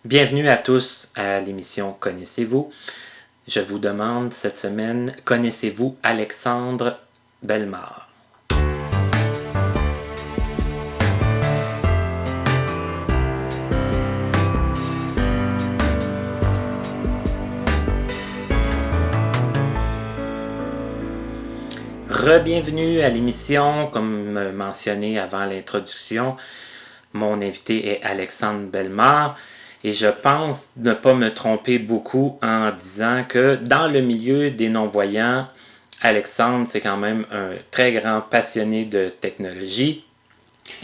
Bienvenue à tous à l'émission Connaissez-vous. Je vous demande cette semaine, connaissez-vous Alexandre Bellemare? Re-bienvenue à l'émission, comme mentionné avant l'introduction. Mon invité est Alexandre Bellemare et je pense ne pas me tromper beaucoup en disant que dans le milieu des non-voyants, Alexandre, c'est quand même un très grand passionné de technologie.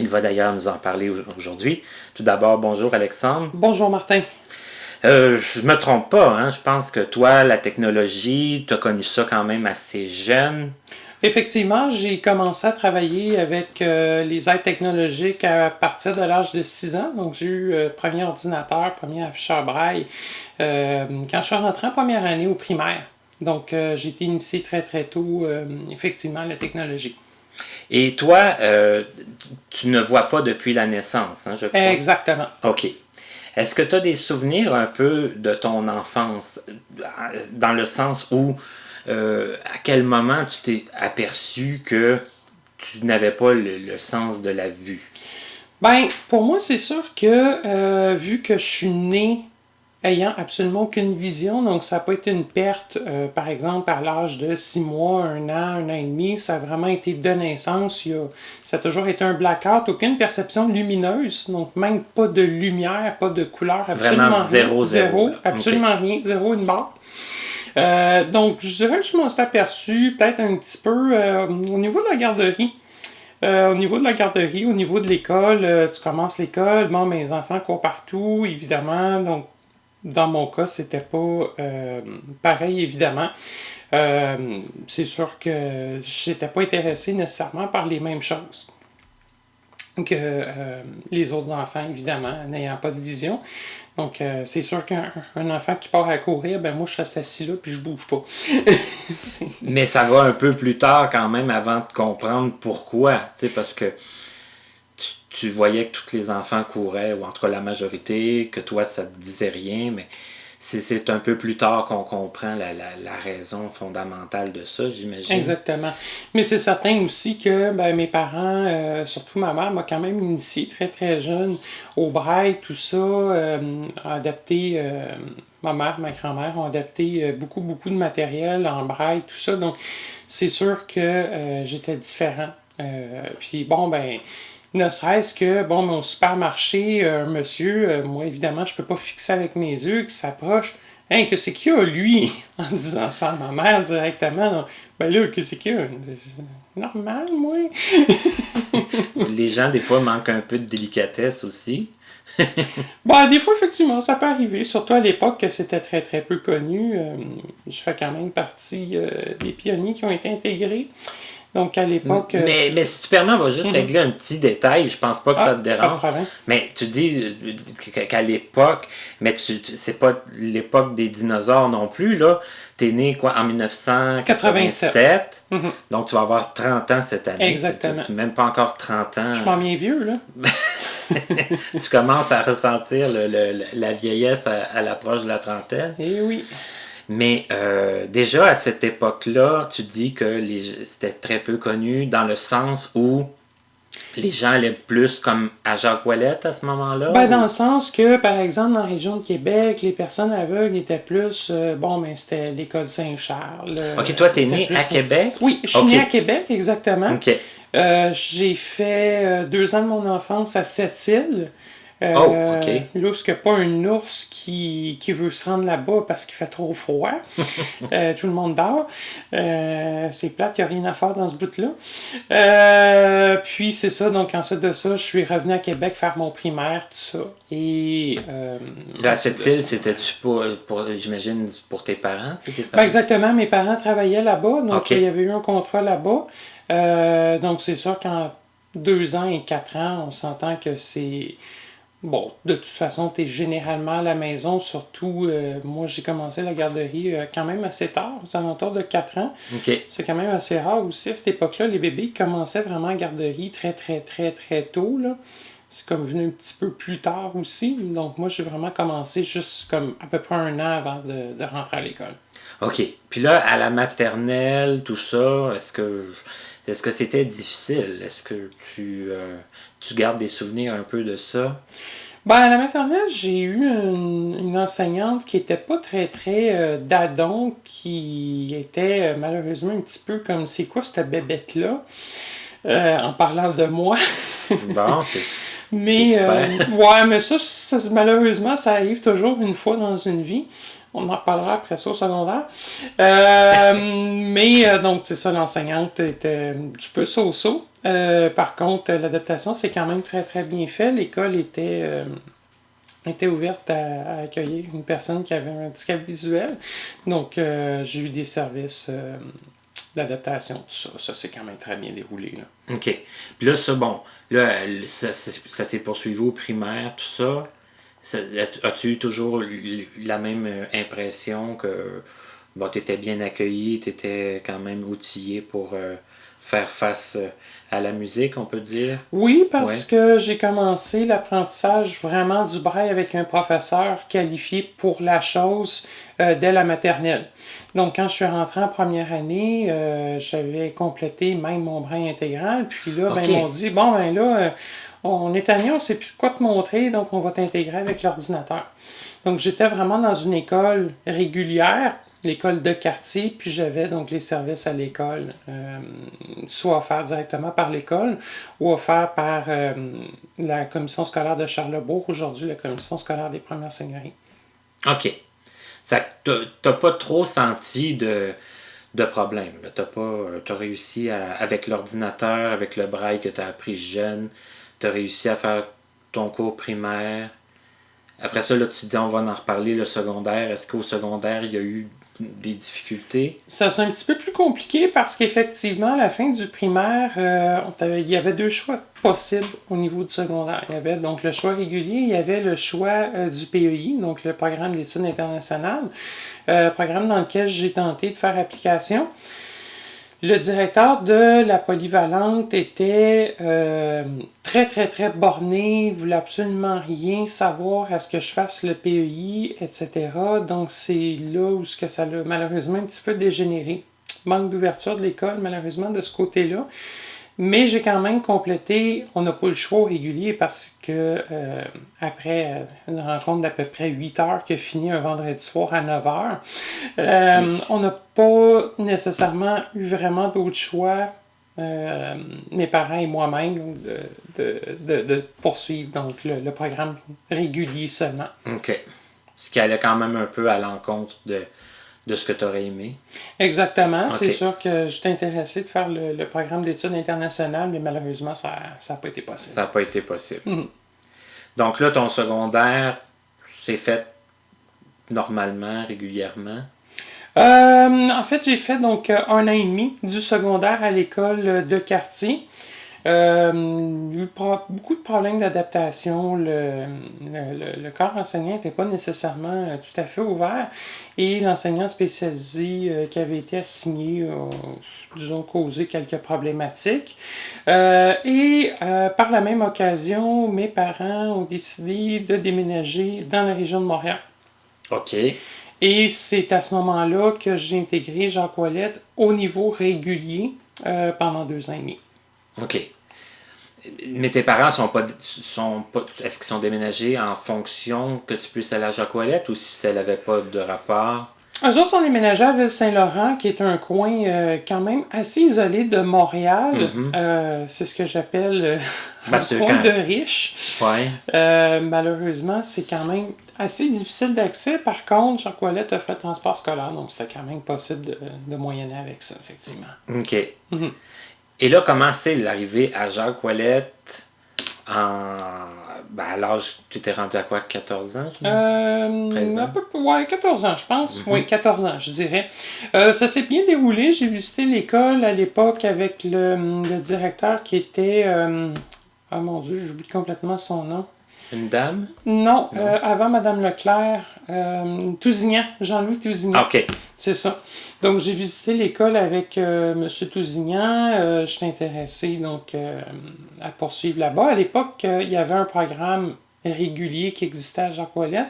Il va d'ailleurs nous en parler aujourd'hui. Tout d'abord, bonjour Alexandre. Bonjour Martin. Je me trompe pas, hein? Je pense que toi, la technologie, tu as connu ça quand même assez jeune. Effectivement, j'ai commencé à travailler avec les aides technologiques à partir de l'âge de 6 ans. Donc, j'ai eu premier ordinateur, premier afficheur braille quand je suis rentré en première année au primaire. Donc, j'ai été initié très très tôt, effectivement, à la technologie. Et toi, tu ne vois pas depuis la naissance, hein, je crois. Exactement. OK. Est-ce que tu as des souvenirs un peu de ton enfance, dans le sens où, à quel moment tu t'es aperçu que tu n'avais pas le sens de la vue? Ben, pour moi, c'est sûr que vu que je suis né ayant absolument aucune vision, donc ça n'a pas été une perte, par exemple, à l'âge de 6 mois, 1 an et demi, ça a vraiment été de naissance, ça a toujours été un blackout, aucune perception lumineuse, donc même pas de lumière, pas de couleur, absolument Vraiment zéro, rien, zéro, là. absolument Okay. rien, zéro une barre. Donc, je dirais que je m'en suis aperçu peut-être un petit peu au niveau de la garderie. Au niveau de la garderie, au niveau de l'école, tu commences l'école, bon, mes enfants courent partout, évidemment, donc dans mon cas, c'était pas pareil, évidemment. C'est sûr que j'étais pas intéressé nécessairement par les mêmes choses que les autres enfants, évidemment, n'ayant pas de vision. Donc, c'est sûr qu'un enfant qui part à courir, ben moi, je reste assis là puis je bouge pas. Mais ça va un peu plus tard quand même avant de comprendre pourquoi, tu sais, parce que tu voyais que tous les enfants couraient, ou en tout cas la majorité, que toi, ça te disait rien, mais c'est un peu plus tard qu'on comprend la raison fondamentale de ça, j'imagine. Exactement. Mais c'est certain aussi que ben, mes parents, surtout ma mère, m'a quand même initié très très jeune au braille, tout ça, a adapté, ma mère, ma grand-mère ont adapté beaucoup beaucoup de matériel en braille, tout ça. Donc c'est sûr que j'étais différent. Puis bon, ben, ne serait-ce que, bon, mon supermarché, un monsieur, moi évidemment, je peux pas fixer avec mes yeux, qui s'approche. Hein, que c'est qu'il y a, lui? En disant ça à ma mère directement. Non. Ben là, que c'est qu'il y a? Normal, moi. Les gens, des fois, manquent un peu de délicatesse aussi. Bon, des fois, effectivement, ça peut arriver. Surtout à l'époque que c'était très, très peu connu. Je fais quand même partie des pionniers qui ont été intégrés. Donc, à l'époque... Mais si tu permets, on va juste régler un petit détail. Je pense pas que ça te dérange. Mais tu dis qu'à l'époque, mais c'est pas l'époque des dinosaures non plus, là. T'es né, quoi, en 1987. Donc, tu vas avoir 30 ans cette année. Exactement. Même pas encore 30 ans. Je m'en viens vieux, là. Tu commences à ressentir la vieillesse à l'approche de la trentaine. Eh oui. Mais déjà à cette époque-là, tu dis que c'était très peu connu dans le sens où les gens allaient plus comme à Jacques Ouellette à ce moment-là? Ben, dans le sens que, par exemple, dans la région de Québec, les personnes aveugles étaient plus... c'était l'école Saint-Charles. OK, toi, t'es né à Québec? Oui, je suis né à Québec, exactement. OK. J'ai fait 2 ans de mon enfance à Sept-Îles. OK. Là, il n'y a pas un ours qui veut se rendre là-bas parce qu'il fait trop froid. Tout le monde dort. C'est plate, il n'y a rien à faire dans ce bout-là. Puis c'est ça, donc ensuite de ça, je suis revenu à Québec faire mon primaire, tout ça. Et... là, à Sept-Îles, c'était-tu j'imagine, pour tes parents? Ben exactement, mes parents travaillaient là-bas, donc il y avait eu un contrat là-bas. Donc c'est sûr qu'en 2 ans et 4 ans, on s'entend que c'est... Bon, de toute façon, tu es généralement à la maison, surtout, moi j'ai commencé la garderie quand même assez tard, aux alentours de 4 ans. Okay. C'est quand même assez rare aussi à cette époque-là. Les bébés commençaient vraiment à garderie très très très très tôt, là. c'est comme venu un petit peu plus tard aussi. Donc moi, j'ai vraiment commencé juste comme à peu près un an avant de rentrer à l'école. OK. Puis là, à la maternelle, tout ça, est-ce que c'était difficile? Est-ce que tu gardes des souvenirs un peu de ça? Ben, à la maternelle, j'ai eu une enseignante qui était pas très dadon, qui était malheureusement un petit peu comme c'est quoi cette bébête-là, en parlant de moi. Bon, c'est Mais super. ouais, mais malheureusement, ça arrive toujours une fois dans une vie. On en reparlera après ça au secondaire. Donc, c'est ça, l'enseignante était un petit peu so-so. Par contre, l'adaptation, c'est quand même très bien fait. L'école était ouverte à accueillir une personne qui avait un handicap visuel. Donc, j'ai eu des services d'adaptation, tout ça. Ça s'est quand même très bien déroulé, là. OK. Puis là, ça, bon, là, ça s'est poursuivi au primaire, tout ça. As-tu eu toujours la même impression que bon, tu étais bien accueilli, tu étais quand même outillé pour faire face à la musique, on peut dire? Oui, parce Ouais. que j'ai commencé l'apprentissage vraiment du braille avec un professeur qualifié pour la chose dès la maternelle. Donc, quand je suis rentrée en première année, j'avais complété même mon braille intégral. Puis là, ben, OK. ils m'ont dit, bon, ben là, on est année, on sait plus quoi te montrer, donc on va t'intégrer avec l'ordinateur. Donc, j'étais vraiment dans une école régulière, l'école de quartier, puis j'avais donc les services à l'école, soit offerts directement par l'école ou offerts par la commission scolaire de Charlebourg, aujourd'hui la commission scolaire des premières seigneuries. OK. T'as pas trop senti de problème. Là. T'as réussi avec l'ordinateur, avec le braille que t'as appris jeune, t'as réussi à faire ton cours primaire. Après ça, là, tu te dis, on va en reparler, le secondaire. Est-ce qu'au secondaire, il y a eu des difficultés? Ça, c'est un petit peu plus compliqué parce qu'effectivement, à la fin du primaire, il y avait deux choix possibles au niveau du secondaire. Il y avait donc le choix régulier, il y avait le choix du PEI, donc le programme d'études internationales, programme dans lequel j'ai tenté de faire application. Le directeur de la polyvalente était très borné, voulait absolument rien savoir à ce que je fasse le PEI, etc. Donc c'est là où ça l'a malheureusement un petit peu dégénéré. Manque d'ouverture de l'école, malheureusement, de ce côté-là. Mais j'ai quand même complété, on n'a pas le choix au régulier parce que après une rencontre d'à peu près 8 heures qui a fini un vendredi soir à 9 heures, on n'a pas nécessairement eu vraiment d'autres choix, mes parents et moi-même, de poursuivre donc, le programme régulier seulement. OK. Ce qui allait quand même un peu à l'encontre de ce que tu aurais aimé. Exactement. OK. C'est sûr que j'étais intéressé de faire le programme d'études internationales, mais malheureusement, ça n'a pas été possible. Ça n'a pas été possible. Donc là, ton secondaire, c'est fait normalement, régulièrement. En fait, j'ai fait donc 1 an et demi du secondaire à l'école de quartier. Il y a eu beaucoup de problèmes d'adaptation. Le corps enseignant n'était pas nécessairement tout à fait ouvert. Et l'enseignant spécialisé qui avait été assigné disons, causé quelques problématiques. Par la même occasion, mes parents ont décidé de déménager dans la région de Montréal. OK. Et c'est à ce moment-là que j'ai intégré Jacques Ouellette au niveau régulier pendant 2 ans et demi. OK. Mais tes parents sont pas est-ce qu'ils sont déménagés en fonction que tu puisses aller à Jacques Ouellette ou si ça n'avait pas de rapport? Eux autres sont déménagés à Ville-Saint-Laurent, qui est un coin quand même assez isolé de Montréal. C'est ce que j'appelle un coin de riches. Ouais. Malheureusement, c'est quand même assez difficile d'accès. Par contre, Jacques Ouellette offre le transport scolaire, donc c'était quand même possible de moyenner avec ça, effectivement. OK. Et là, comment c'est l'arrivée à Jacques Ouellette à l'âge, tu t'es rendu à quoi, 14 ans? 13 ans? Ouais, 14 ans, je pense. Oui, 14 ans, je dirais. Ça s'est bien déroulé. J'ai visité l'école à l'époque avec le directeur qui était... oh mon Dieu, j'oublie complètement son nom. Une dame? Non. Avant Madame Leclerc, Tousignan, Jean-Louis Tousignan. OK. C'est ça. Donc, j'ai visité l'école avec M. Tousignan. J'étais intéressé donc, à poursuivre là-bas. À l'époque, il y avait un programme régulier qui existait à Jacques-Ouellet.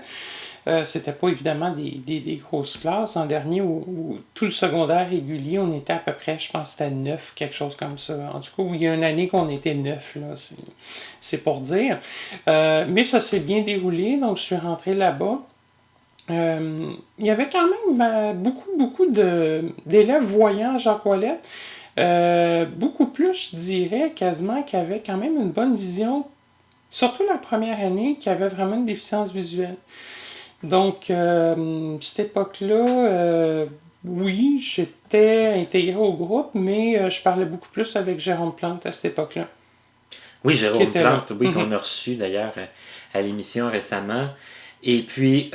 C'était pas évidemment des grosses classes. En dernier, où tout le secondaire régulier, on était à peu près, je pense que c'était 9, quelque chose comme ça. En tout cas, où il y a une année qu'on était 9, là, c'est pour dire. Mais ça s'est bien déroulé, donc je suis rentré là-bas. Il y avait quand même beaucoup d'élèves voyants à Jacques-Ouellet. Beaucoup plus, je dirais, quasiment, qui avaient quand même une bonne vision, surtout la première année, qui avait vraiment une déficience visuelle. Donc, cette époque-là, oui, j'étais intégré au groupe, mais je parlais beaucoup plus avec Jérôme Plante à cette époque-là. Oui, Qui Jérôme était là. Plante, oui, qu'on a reçu d'ailleurs à l'émission récemment. Et puis,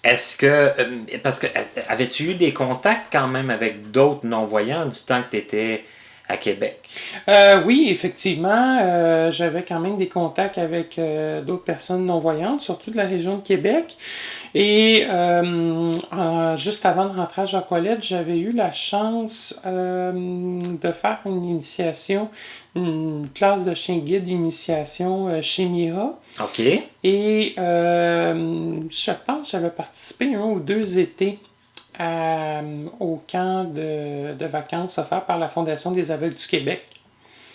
est-ce que, parce que, avais-tu eu des contacts quand même avec d'autres non-voyants du temps que tu étais à Québec? Oui, effectivement, j'avais quand même des contacts avec d'autres personnes non-voyantes, surtout de la région de Québec. Et juste avant de rentrer à Jacques-Ouellet, j'avais eu la chance de faire une initiation, une classe de chien guide d'initiation chez Mira. OK. Et je pense que j'avais participé 1 ou 2 étés au camp de vacances offert par la Fondation des aveugles du Québec.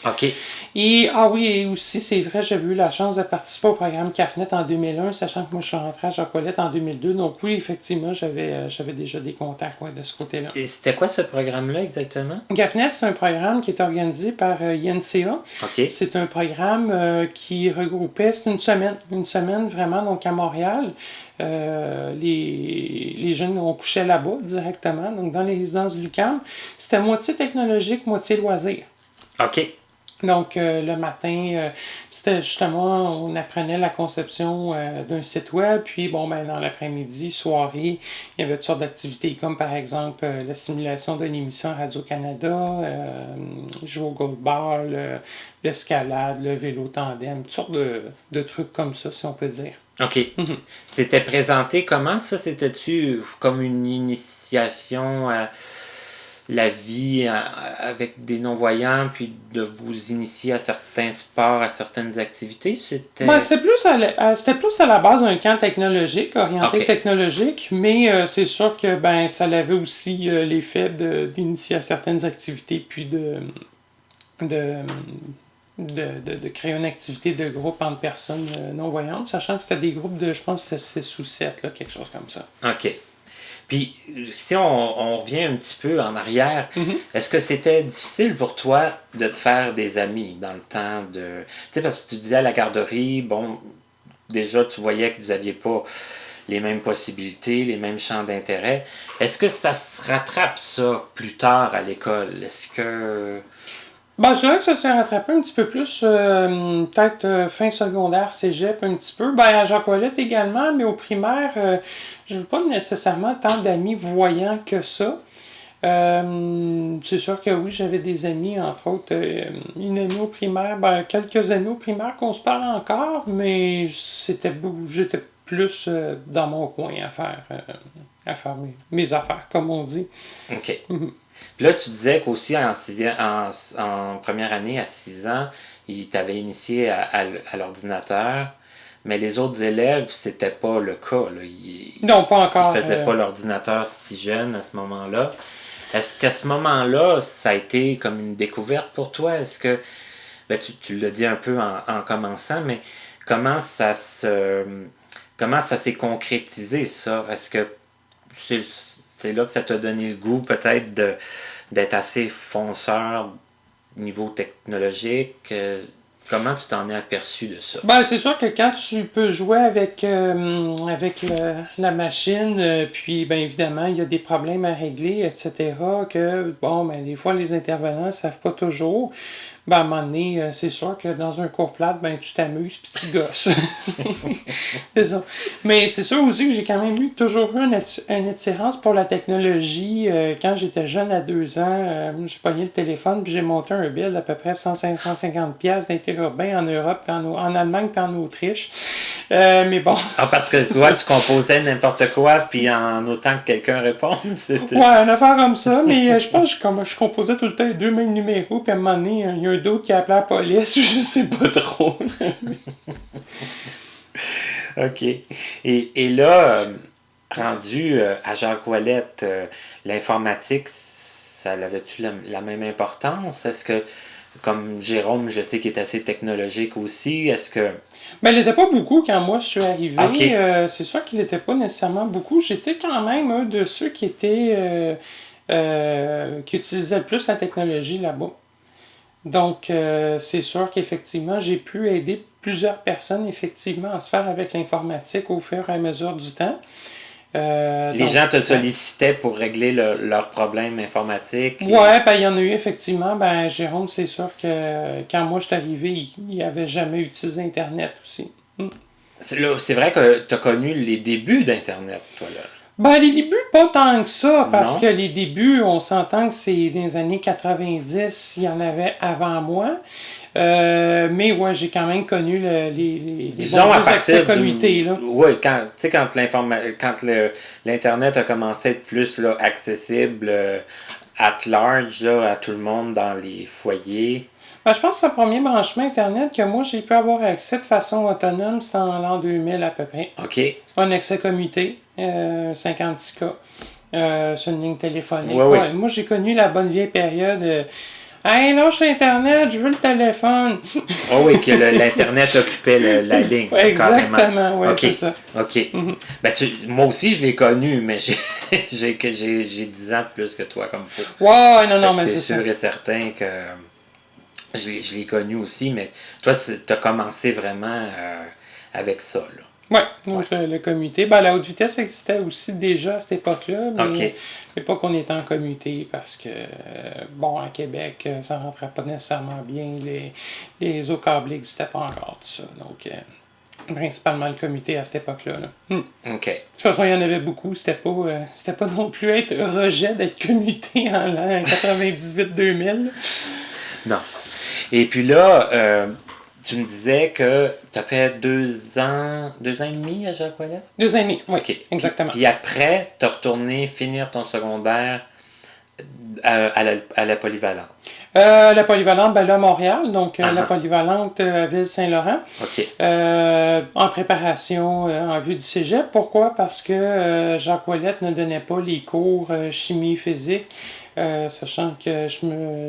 OK. Et, oui, et aussi, c'est vrai, j'avais eu la chance de participer au programme CAFNET en 2001, sachant que moi, je suis rentré à Jacques-Ouellet en 2002. Donc, oui, effectivement, j'avais déjà des contacts de ce côté-là. Et c'était quoi ce programme-là exactement? CAFNET, c'est un programme qui est organisé par INCA. OK. C'est un programme qui regroupait, c'est une semaine vraiment, donc à Montréal. Les jeunes ont couché là-bas directement, donc dans les résidences de l'UQAM. C'était moitié technologique, moitié loisir. OK. Donc, le matin, c'était justement, on apprenait la conception d'un site web, puis bon, ben, dans l'après-midi, soirée, il y avait toutes sortes d'activités, comme par exemple la simulation d'une émission à Radio-Canada, jouer au gold bar, l'escalade, le vélo tandem, toutes sortes de trucs comme ça, si on peut dire. OK. C'était présenté comment ça? C'était-tu comme une initiation à la vie avec des non-voyants, puis de vous initier à certains sports, à certaines activités? C'était... Ben, c'était plus à la base un camp technologique, orienté OK. technologique, mais c'est sûr que ben ça avait aussi l'effet d'initier à certaines activités, puis de créer une activité de groupe entre personnes non-voyantes, sachant que c'était des groupes de, je pense que c'était 6 ou 7, là, quelque chose comme ça. OK. Puis, si on revient un petit peu en arrière, est-ce que c'était difficile pour toi de te faire des amis dans le temps de... Tu sais, parce que tu disais à la garderie, bon, déjà, tu voyais que vous n'aviez pas les mêmes possibilités, les mêmes champs d'intérêt. Est-ce que ça se rattrape, ça, plus tard à l'école? Est-ce que... Ben, je dirais que ça s'est rattrapé un petit peu plus, peut-être fin secondaire, cégep, un petit peu. Ben, à Jacques-Ouellet également, mais au primaire, je n'ai pas nécessairement tant d'amis voyants que ça. C'est sûr que oui, j'avais des amis, entre autres, une amie au primaire, ben, quelques amis au primaire qu'on se parle encore, mais j'étais plus dans mon coin à faire mes affaires, comme on dit. OK. Puis là, tu disais qu'aussi en première année, à 6 ans, il t'avait initié à l'ordinateur, mais les autres élèves, c'était pas le cas. Là. Non, pas encore. Ils faisaient pas l'ordinateur si jeune à ce moment-là. Est-ce qu'à ce moment-là, ça a été comme une découverte pour toi? Est-ce que, ben, tu l'as dit un peu en commençant, mais comment ça s'est concrétisé, ça? Est-ce que c'est là que ça t'a donné le goût peut-être d'être assez fonceur niveau technologique? Comment tu t'en es aperçu de ça? Ben, c'est sûr que quand tu peux jouer avec la machine, puis ben évidemment, il y a des problèmes à régler, etc., que bon, ben des fois les intervenants ne savent pas toujours. Ben, à un moment donné, c'est sûr que dans un cours plate, ben, tu t'amuses puis tu gosses. C'est ça. Mais c'est sûr aussi que j'ai quand même toujours eu une attirance pour la technologie. Quand j'étais jeune, à 2 ans, j'ai pogné le téléphone puis j'ai monté un bill d'à peu près 150 pièces d'interurbain en Europe, en Allemagne puis en Autriche. Mais bon. Ah, parce que toi, tu composais n'importe quoi, puis en autant que quelqu'un réponde, c'était... Ouais, une affaire comme ça, mais je pense que je composais tout le temps les deux mêmes numéros, puis à un moment donné, il y a un d'autre qui a appelé la police, je sais pas trop. OK. Et là, rendu à Jacques Ouellette, l'informatique, ça avait-tu la même importance? Est-ce que, comme Jérôme, je sais qu'il est assez technologique aussi, est-ce que... Ben, il n'était pas beaucoup quand moi je suis arrivé. OK. C'est sûr qu'il n'était pas nécessairement beaucoup. J'étais quand même un de ceux qui étaient qui utilisaient le plus la technologie là-bas. Donc, c'est sûr qu'effectivement, j'ai pu aider plusieurs personnes, effectivement, à se faire avec l'informatique au fur et à mesure du temps. Les gens te sollicitaient pour régler leurs problèmes informatiques. Ouais, ben il y en a eu effectivement. Ben Jérôme, c'est sûr que quand moi je suis arrivé, il n'avait jamais utilisé Internet aussi. C'est vrai que tu as connu les débuts d'Internet, toi, là. Ben, les débuts, pas tant que ça, parce Non. que les débuts, on s'entend que c'est dans les années 90, il y en avait avant moi. Mais ouais, j'ai quand même connu les Disons bons à accès partir commutés, là. Oui, quand l'Internet a commencé à être plus là, accessible at large, là, à tout le monde dans les foyers. Ben, je pense que le premier branchement Internet que moi j'ai pu avoir accès de façon autonome, c'était en l'an 2000 à peu près. OK. Un accès commuté, 56K, sur une ligne téléphonique. Ouais, ouais. Ouais, moi j'ai connu la bonne vieille période. Hey, là, sur Internet, je veux le téléphone. Oh oui, que l'Internet occupait la ligne. Exactement, oui, OK. c'est ça. OK. Ben, moi aussi, je l'ai connu, mais j'ai 10 ans de plus que toi, comme faut. Ouais, non, mais c'est ça. C'est sûr et certain que je l'ai connu aussi, mais toi, tu as commencé vraiment avec ça, là. Ouais, donc le commuté. Ben, la haute vitesse existait aussi déjà à cette époque-là, mais OK. pas qu'on était en commuté parce que, bon, à Québec, ça rentrait pas nécessairement bien. Les eaux câblées n'existaient pas encore, tout ça. Donc, principalement le commuté à cette époque-là. Là. OK. De toute façon, il y en avait beaucoup. C'était pas non plus être rejet d'être commuté en l'an 98-2000. Non. Et puis là, tu me disais que tu as fait 2 ans et demi à Jacques Ouellette? 2 ans et demi, oui, OK. exactement. Puis après, tu as retourné finir ton secondaire à la polyvalente. La polyvalente, ben là, à Montréal, donc la polyvalente à Ville-Saint-Laurent. OK. En préparation en vue du cégep. Pourquoi? Parce que Jacques Ouellette ne donnait pas les cours chimie physique, sachant que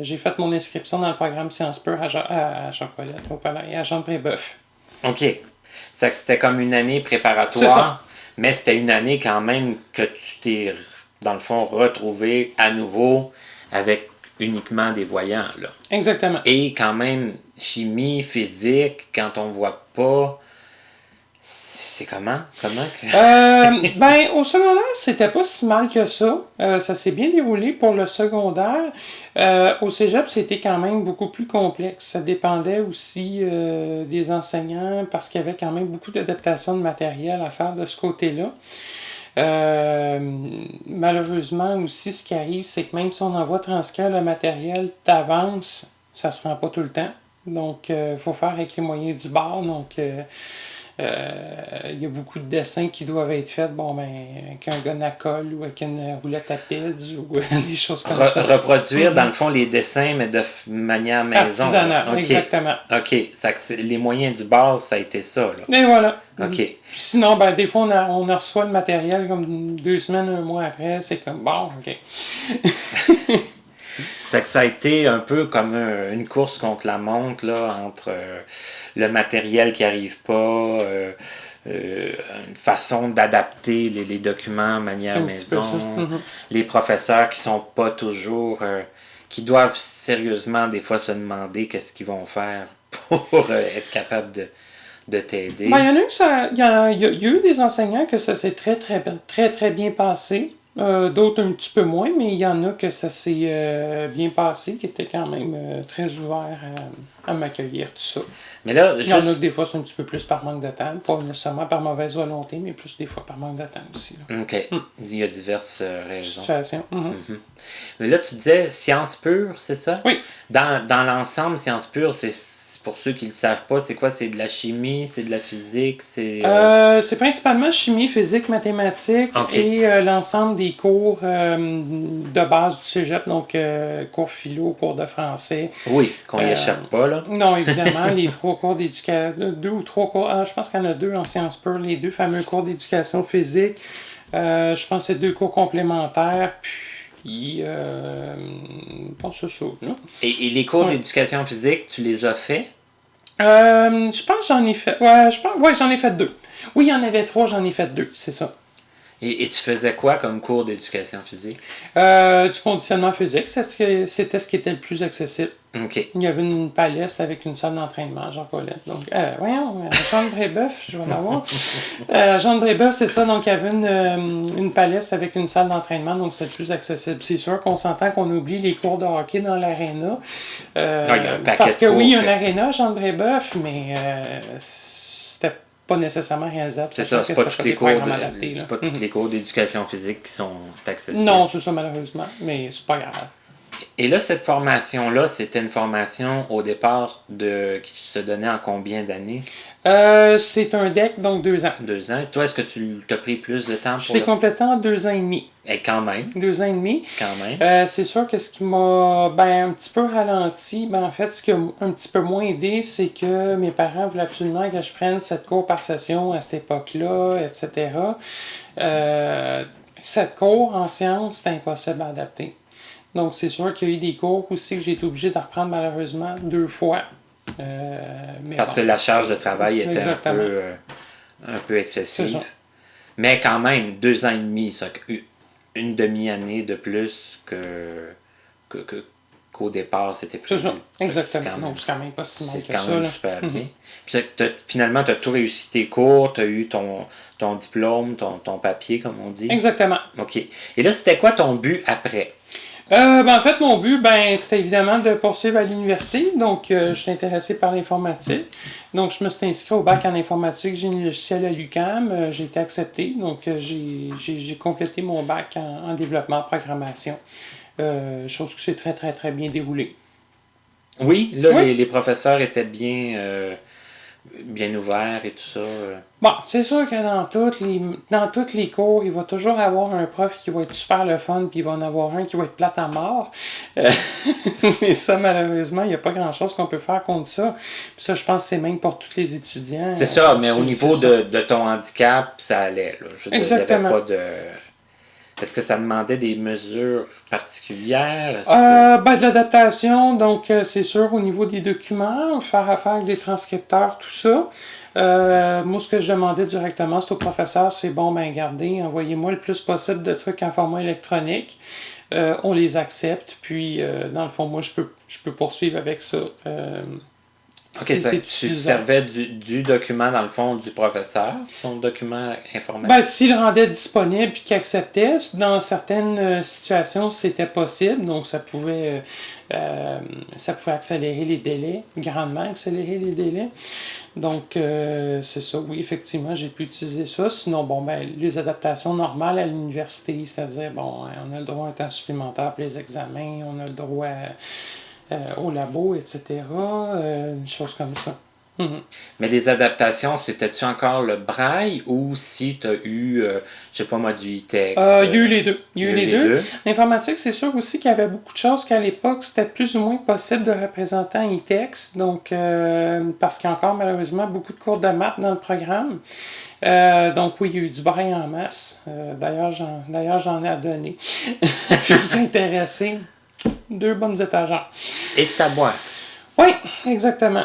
j'ai fait mon inscription dans le programme Sciences Pures à Jacques Ouellette, au Palais, à Jean-Brébeuf. OK. C'était comme une année C'est préparatoire, ça. mais c'était une année quand même que tu t'es, dans le fond, retrouvé à nouveau avec uniquement des voyants, là. Exactement. Et quand même, chimie, physique, quand on voit pas, c'est comment? Comment que... Ben, au secondaire, c'était pas si mal que ça. Ça s'est bien déroulé pour le secondaire. Au cégep, c'était quand même beaucoup plus complexe. Ça dépendait aussi des enseignants parce qu'il y avait quand même beaucoup d'adaptation de matériel à faire de ce côté-là. Malheureusement aussi, ce qui arrive, c'est que même si on envoie transcrire le matériel d'avance, ça se rend pas tout le temps. Donc, il faut faire avec les moyens du bord. Donc, il y a beaucoup de dessins qui doivent être faits, bon, ben, avec un gun à colle ou avec une roulette à pids ou des choses comme ça. Reproduire, dans le fond, les dessins, mais de manière maison. Artisanale, OK. exactement. OK. Les moyens du bord, ça a été ça, là. Et voilà. OK. Sinon, ben, des fois, on reçoit le matériel comme 2 semaines, 1 mois après. C'est comme, bon, OK. C'est que ça a été un peu comme une course contre la montre, là, entre le matériel qui arrive pas, une façon d'adapter les documents de manière maison, les professeurs qui sont pas toujours, qui doivent sérieusement des fois se demander qu'est-ce qu'ils vont faire pour être capable de t'aider. Ben, il y a eu des enseignants que ça s'est très, très, très, très bien passé. D'autres un petit peu moins, mais il y en a que ça s'est bien passé, qui étaient quand même très ouverts à m'accueillir, tout ça. Mais là, Il y en a que des fois c'est un petit peu plus par manque de temps, pas nécessairement par mauvaise volonté, mais plus des fois par manque de temps aussi. Là. OK. Il y a diverses raisons. Situation. Mais là, tu disais sciences pures, c'est ça? Oui. Dans l'ensemble, sciences pures, c'est pour ceux qui ne le savent pas, c'est quoi? C'est de la chimie, c'est de la physique, c'est... C'est principalement chimie, physique, mathématiques et l'ensemble des cours de base du cégep, donc cours philo, cours de français. Oui, qu'on n'y échappe pas, là. Non, évidemment, les 3 cours d'éducation, 2 ou 3 cours, je pense qu'il y en a 2 en sciences pures, les 2 fameux cours d'éducation physique. Je pense que c'est 2 cours complémentaires, puis je pense que c'est ça, là. Et les cours d'éducation physique, tu les as faits? Je pense que j'en ai fait. Ouais, j'en ai fait 2. Oui, il y en avait 3, j'en ai fait 2, c'est ça. Et tu faisais quoi comme cours d'éducation physique? Du conditionnement physique, c'était ce qui était le plus accessible. OK. Il y avait une palestre avec une salle d'entraînement, Jean-Paulette. Donc, voyons, Jean Brébeuf, je vais l'avoir. Jean Brébeuf, c'est ça. Donc, il y avait une palestre avec une salle d'entraînement, donc c'est le plus accessible. C'est sûr qu'on s'entend qu'on oublie les cours de hockey dans l'aréna. Parce que oui, il y a un aréna, Jean Brébeuf, mais c'était pas nécessairement réalisable. C'est ça, c'est pas tous les cours d'éducation physique qui sont accessibles. Non, c'est ça, malheureusement, mais c'est pas grave. Et là, cette formation-là, c'était une formation au départ qui se donnait en combien d'années? C'est un DEC, donc 2 ans. 2 ans. Toi, est-ce que tu t'as pris plus de temps pour... Je l'ai complété en 2 ans et demi. Et quand même. 2 ans et demi. Quand même. C'est sûr que ce qui m'a un petit peu ralenti, en fait, ce qui a un petit peu moins aidé, c'est que mes parents voulaient absolument que je prenne 7 cours par session à cette époque-là, etc. 7 cours en sciences, c'était impossible à adapter. Donc, c'est sûr qu'il y a eu des cours aussi que j'ai été obligé de reprendre malheureusement 2 fois. Parce que la charge de travail était un peu excessive. Mais quand même, 2 ans et demi, ça, une demi-année de plus qu'au départ, c'était plus... C'est ça, exactement. Donc, c'est quand même pas si mal que ça. C'est quand même super bien. Puis finalement, tu as tout réussi tes cours, tu as eu ton diplôme, ton papier, comme on dit. Exactement. OK. Et là, c'était quoi ton but après? En fait, mon but, c'était évidemment de poursuivre à l'université. Donc, je suis intéressé par l'informatique. Donc, je me suis inscrit au bac en informatique génie logiciel à l'UQAM. J'ai été accepté. Donc, j'ai complété mon bac en développement programmation. Chose qui s'est très, très, très bien déroulée. Oui, là, les professeurs étaient bien ouverts et tout ça. Bon, c'est sûr que dans tous les cours, il va toujours avoir un prof qui va être super le fun, puis il va en avoir un qui va être plate à mort. Mais ça, malheureusement, il n'y a pas grand-chose qu'on peut faire contre ça. Puis ça, je pense que c'est même pour tous les étudiants. C'est ça, mais au niveau de ton handicap, ça allait. Là. Je veux dire, il n'y avait pas de... Est-ce que ça demandait des mesures particulières? De l'adaptation, donc c'est sûr au niveau des documents, faire affaire avec des transcripteurs, tout ça. Moi, ce que je demandais directement, c'est au professeur, c'est regardez, envoyez-moi le plus possible de trucs en format électronique. On les accepte, puis dans le fond, moi, je peux poursuivre avec ça. OK, tu servais du document, dans le fond, du professeur, son document informatique? S'il le rendait disponible et qu'il acceptait, dans certaines situations, c'était possible. Donc, ça pouvait accélérer les délais, grandement accélérer les délais. Donc, c'est ça, oui, effectivement, j'ai pu utiliser ça. Sinon, les adaptations normales à l'université, c'est-à-dire, on a le droit à un temps supplémentaire pour les examens, on a le droit au labo, etc. Une chose comme ça. Mais les adaptations, c'était-tu encore le braille ou si tu as eu, je sais pas moi, du e-text? Il y a eu les deux. L'informatique, c'est sûr aussi qu'il y avait beaucoup de choses qu'à l'époque, c'était plus ou moins possible de représenter en e-text. Donc, parce qu'il y a encore malheureusement beaucoup de cours de maths dans le programme. Donc oui, il y a eu du braille en masse. D'ailleurs, j'en ai à donner. Je suis intéressé. 2 bonnes étagères. Et ta boîte. Oui, exactement.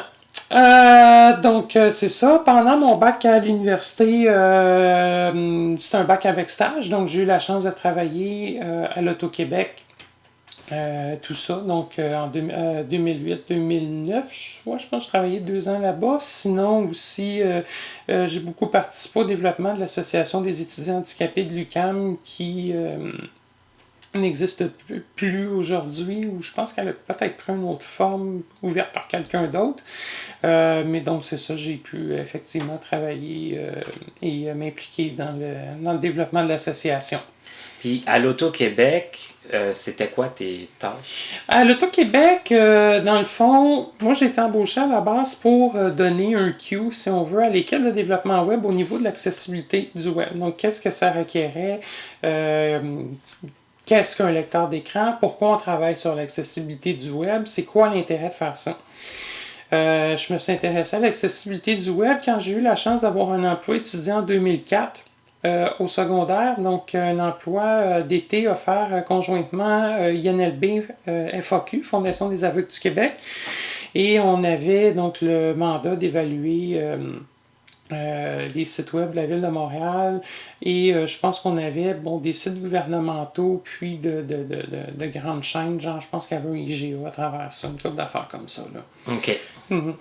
Donc, c'est ça. Pendant mon bac à l'université, c'est un bac avec stage. Donc, j'ai eu la chance de travailler à l'Auto-Québec tout ça. Donc, en 2008-2009, je pense que je travaillais 2 ans là-bas. Sinon, aussi, j'ai beaucoup participé au développement de l'Association des étudiants handicapés de l'UQAM qui n'existe plus aujourd'hui, ou je pense qu'elle a peut-être pris une autre forme ouverte par quelqu'un d'autre. Mais donc, c'est ça, j'ai pu effectivement travailler et m'impliquer dans le développement de l'association. Puis à l'Auto-Québec, c'était quoi tes tâches? À l'Auto-Québec, dans le fond, moi j'ai été embauché à la base pour donner un Q, si on veut, à l'équipe de développement web au niveau de l'accessibilité du web. Donc, qu'est-ce que ça requérait? Qu'est-ce qu'un lecteur d'écran? Pourquoi on travaille sur l'accessibilité du web? C'est quoi l'intérêt de faire ça? Je me suis intéressé à l'accessibilité du web quand j'ai eu la chance d'avoir un emploi étudiant en 2004 au secondaire. Donc, un emploi d'été offert conjointement INLB FAQ, Fondation des aveugles du Québec. Et on avait donc le mandat d'évaluer les sites web de la Ville de Montréal. Et je pense qu'on avait des sites gouvernementaux, puis de grandes chaînes. Genre, je pense qu'il y avait un IGA à travers ça, une couple d'affaires comme ça. Là. OK. Mm-hmm.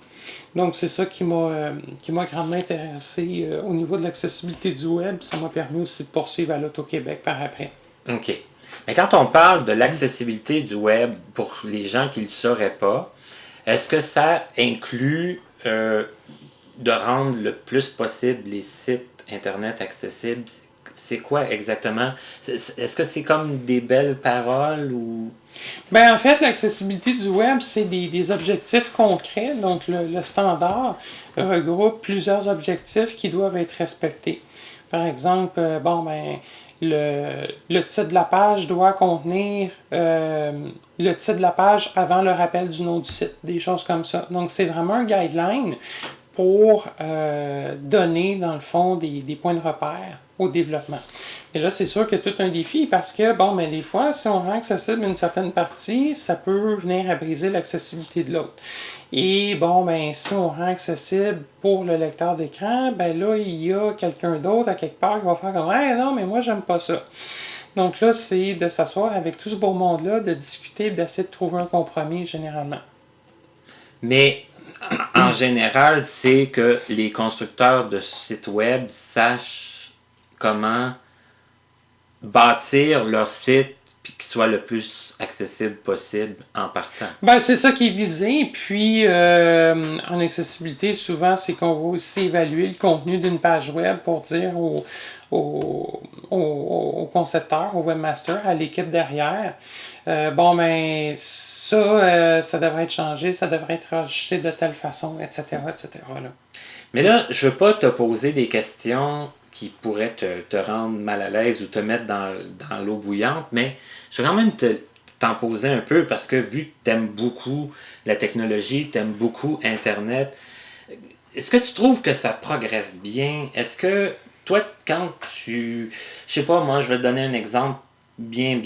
Donc, c'est ça qui m'a grandement intéressé au niveau de l'accessibilité du web. Ça m'a permis aussi de poursuivre à l'Auto-Québec par après. OK. Mais quand on parle de l'accessibilité du web pour les gens qui ne le sauraient pas, est-ce que ça inclut de rendre le plus possible les sites Internet accessibles? C'est quoi exactement? Est-ce que c'est comme des belles paroles ou... Ben, en fait, l'accessibilité du web, c'est des objectifs concrets. Donc, le standard regroupe plusieurs objectifs qui doivent être respectés. Par exemple, le titre de la page doit contenir le titre de la page avant le rappel du nom du site, des choses comme ça. Donc, c'est vraiment un guideline pour donner, dans le fond, des points de repère au développement. Et là, c'est sûr qu'il y a tout un défi parce que, des fois, si on rend accessible une certaine partie, ça peut venir à briser l'accessibilité de l'autre. Et si on rend accessible pour le lecteur d'écran, là, il y a quelqu'un d'autre à quelque part qui va faire comme « Hey, non, mais moi, j'aime pas ça ». Donc là, c'est de s'asseoir avec tout ce beau monde-là, de discuter, d'essayer de trouver un compromis, généralement. Mais en général, c'est que les constructeurs de sites web sachent comment bâtir leur site puis qu'il soit le plus accessible possible en partant. C'est ça qui est visé. Puis, en accessibilité, souvent, c'est qu'on va aussi évaluer le contenu d'une page web pour dire au concepteur, au webmaster, à l'équipe derrière, ça devrait être changé, ça devrait être rajouté de telle façon, etc., etc. Là. Mais là, je veux pas te poser des questions qui pourraient te rendre mal à l'aise ou te mettre dans l'eau bouillante, mais je vais quand même t'en poser un peu parce que vu que tu aimes beaucoup la technologie, tu aimes beaucoup Internet, est-ce que tu trouves que ça progresse bien? Est-ce que toi, quand je sais pas, moi, je vais te donner un exemple bien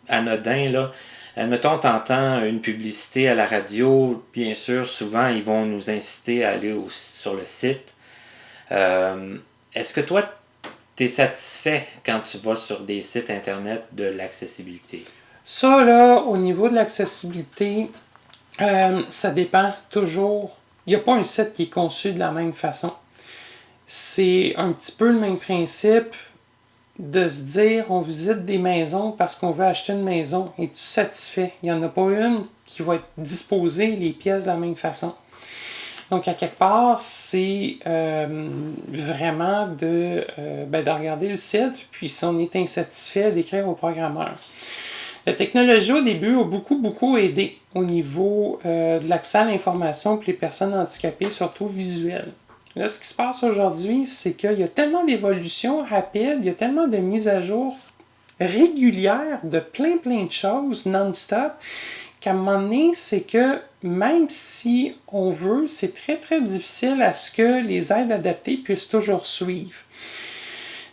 anodin, là. Admettons, t'entends une publicité à la radio, bien sûr, souvent, ils vont nous inciter à aller sur le site. Est-ce que toi, tu es satisfait quand tu vas sur des sites Internet de l'accessibilité? Ça, là, au niveau de l'accessibilité, ça dépend toujours. Il n'y a pas un site qui est conçu de la même façon. C'est un petit peu le même principe de se dire on visite des maisons parce qu'on veut acheter une maison. Es-tu satisfait? Il n'y en a pas une qui va être disposée les pièces de la même façon. Donc, à quelque part, c'est vraiment de regarder le site, puis si on est insatisfait, d'écrire au programmeur. La technologie, au début, a beaucoup aidé au niveau de l'accès à l'information pour les personnes handicapées, surtout visuelles. Là, ce qui se passe aujourd'hui, c'est qu'il y a tellement d'évolutions rapides, il y a tellement de mises à jour régulières de plein de choses non-stop, qu'à un moment donné, c'est que même si on veut, c'est très difficile à ce que les aides adaptées puissent toujours suivre.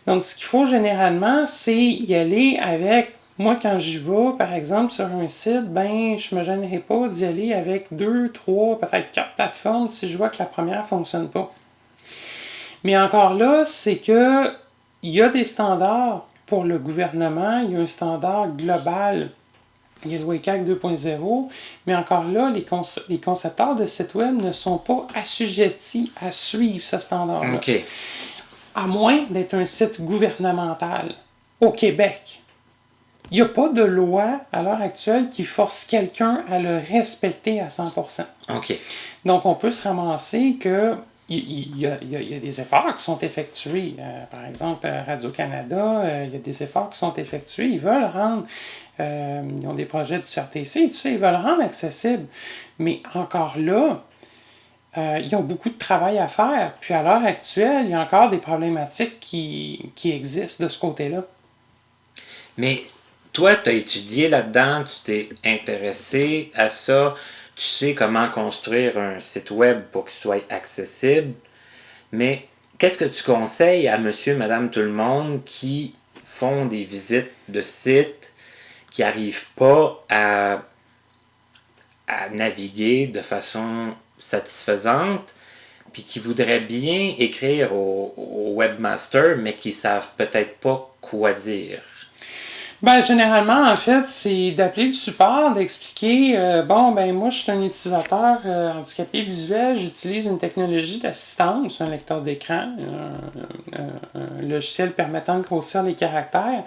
Donc, ce qu'il faut généralement, c'est y aller avec... Moi, quand j'y vais, par exemple, sur un site, je me gênerai pas d'y aller avec 2, 3, peut-être 4 plateformes si je vois que la première ne fonctionne pas. Mais encore là, c'est que il y a des standards pour le gouvernement, il y a un standard global Gateway CAC 2.0, mais encore là, les concepteurs de sites web ne sont pas assujettis à suivre ce standard-là. OK. À moins d'être un site gouvernemental au Québec. Il n'y a pas de loi à l'heure actuelle qui force quelqu'un à le respecter à 100%. OK. Donc, on peut se ramasser que il y a des efforts qui sont effectués. Par exemple, Radio-Canada, il y a des efforts qui sont effectués. Ils veulent rendre, ils ont des projets du CRTC, tu sais, ils veulent rendre accessible. Mais encore là, ils ont beaucoup de travail à faire. Puis à l'heure actuelle, il y a encore des problématiques qui existent de ce côté-là. Mais toi, tu as étudié là-dedans, tu t'es intéressé à ça, tu sais comment construire un site web pour qu'il soit accessible, mais qu'est-ce que tu conseilles à monsieur, madame, tout le monde qui font des visites de sites, qui n'arrivent pas à naviguer de façon satisfaisante, puis qui voudraient bien écrire au webmaster, mais qui savent peut-être pas quoi dire? Ben, généralement, en fait, c'est d'appeler le support, d'expliquer moi, je suis un utilisateur handicapé visuel, j'utilise une technologie d'assistance, un lecteur d'écran, un logiciel permettant de grossir les caractères,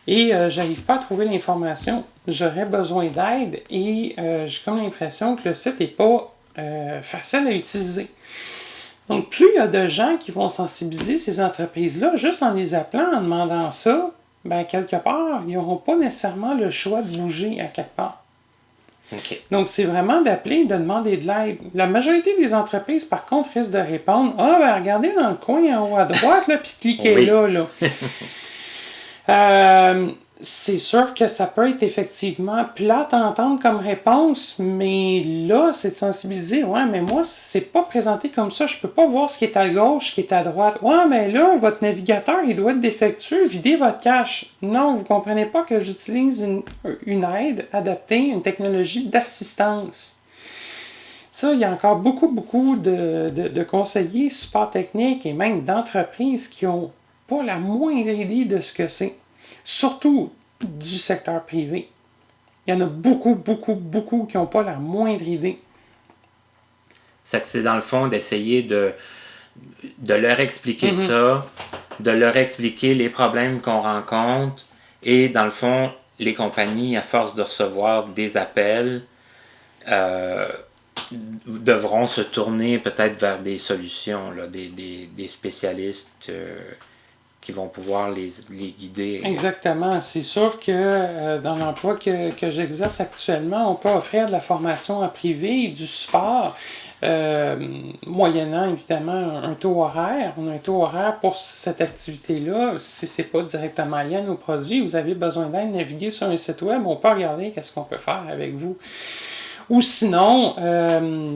et j'arrive pas à trouver l'information. J'aurais besoin d'aide et j'ai comme l'impression que le site n'est pas facile à utiliser. Donc, plus il y a de gens qui vont sensibiliser ces entreprises-là, juste en les appelant, en demandant ça, ben, quelque part, ils n'auront pas nécessairement le choix de bouger à quelque part. Okay. Donc, c'est vraiment d'appeler, de demander de l'aide. La majorité des entreprises, par contre, risquent de répondre « Ah, ben, regardez dans le coin en haut à droite, là, puis cliquez oui. là. » C'est sûr que ça peut être effectivement plate à entendre comme réponse, mais là, c'est de sensibiliser. Ouais, mais moi, c'est pas présenté comme ça. Je peux pas voir ce qui est à gauche, ce qui est à droite. Ouais, mais là, votre navigateur, il doit être défectueux. Videz votre cache. Non, vous comprenez pas que j'utilise une aide adaptée, une technologie d'assistance. Ça, il y a encore beaucoup de conseillers, support technique et même d'entreprises qui ont pas la moindre idée de ce que c'est. Surtout du secteur privé. Il y en a beaucoup qui n'ont pas la moindre idée. C'est dans le fond d'essayer de leur expliquer ça, de leur expliquer les problèmes qu'on rencontre, et dans le fond, les compagnies, à force de recevoir des appels, devront se tourner peut-être vers des solutions, là, des spécialistes qui vont pouvoir les guider. Exactement. C'est sûr que dans l'emploi que j'exerce actuellement, on peut offrir de la formation en privé et du support, moyennant évidemment un taux horaire. On a un taux horaire pour cette activité-là. Si ce n'est pas directement lié à nos produits, vous avez besoin d'aide, naviguer sur un site web, on peut regarder qu'est-ce qu'on peut faire avec vous. Ou sinon,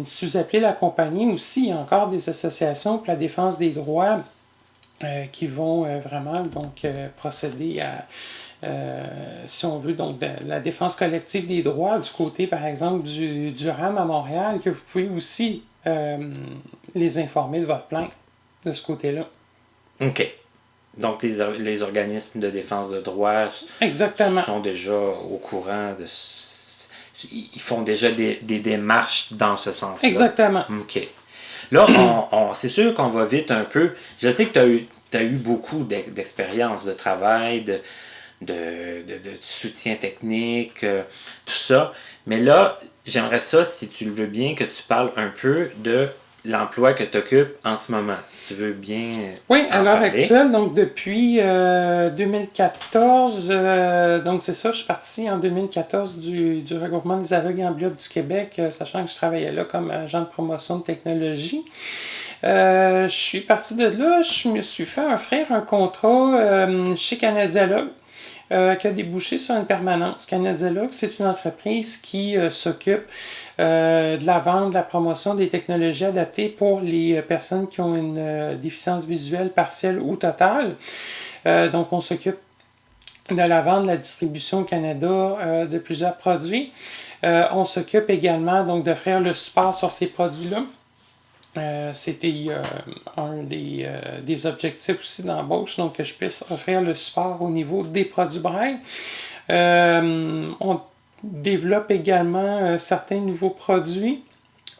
si vous appelez la compagnie aussi, il y a encore des associations pour la défense des droits qui vont vraiment donc procéder à, si on veut, donc la défense collective des droits du côté, par exemple, du RAM à Montréal, que vous pouvez aussi les informer de votre plainte de ce côté-là. OK. Donc, les organismes de défense de droits Exactement. sont déjà au courant de... Ils font déjà des démarches dans ce sens-là. Exactement. OK. Là, c'est sûr qu'on va vite un peu. Je sais que tu as eu beaucoup d'expérience de travail, de soutien technique, tout ça. Mais là, j'aimerais ça, si tu le veux bien, que tu parles un peu de l'emploi que tu occupes en ce moment, si tu veux bien. Oui, à l'heure actuelle, donc depuis 2014, donc c'est ça, je suis parti en 2014 du regroupement des aveugles et amblyopes du Québec, sachant que je travaillais là comme agent de promotion de technologie. Je suis parti de là, je me suis fait offrir un contrat chez Canadialogue, qui a débouché sur une permanence. Canadialogue, c'est une entreprise qui s'occupe de la vente, de la promotion des technologies adaptées pour les personnes qui ont une déficience visuelle partielle ou totale. Donc, on s'occupe de la vente, de la distribution au Canada de plusieurs produits. On s'occupe également donc d'offrir le support sur ces produits-là. C'était un des objectifs aussi d'embauche, donc que je puisse offrir le support au niveau des produits Braille. développe également certains nouveaux produits.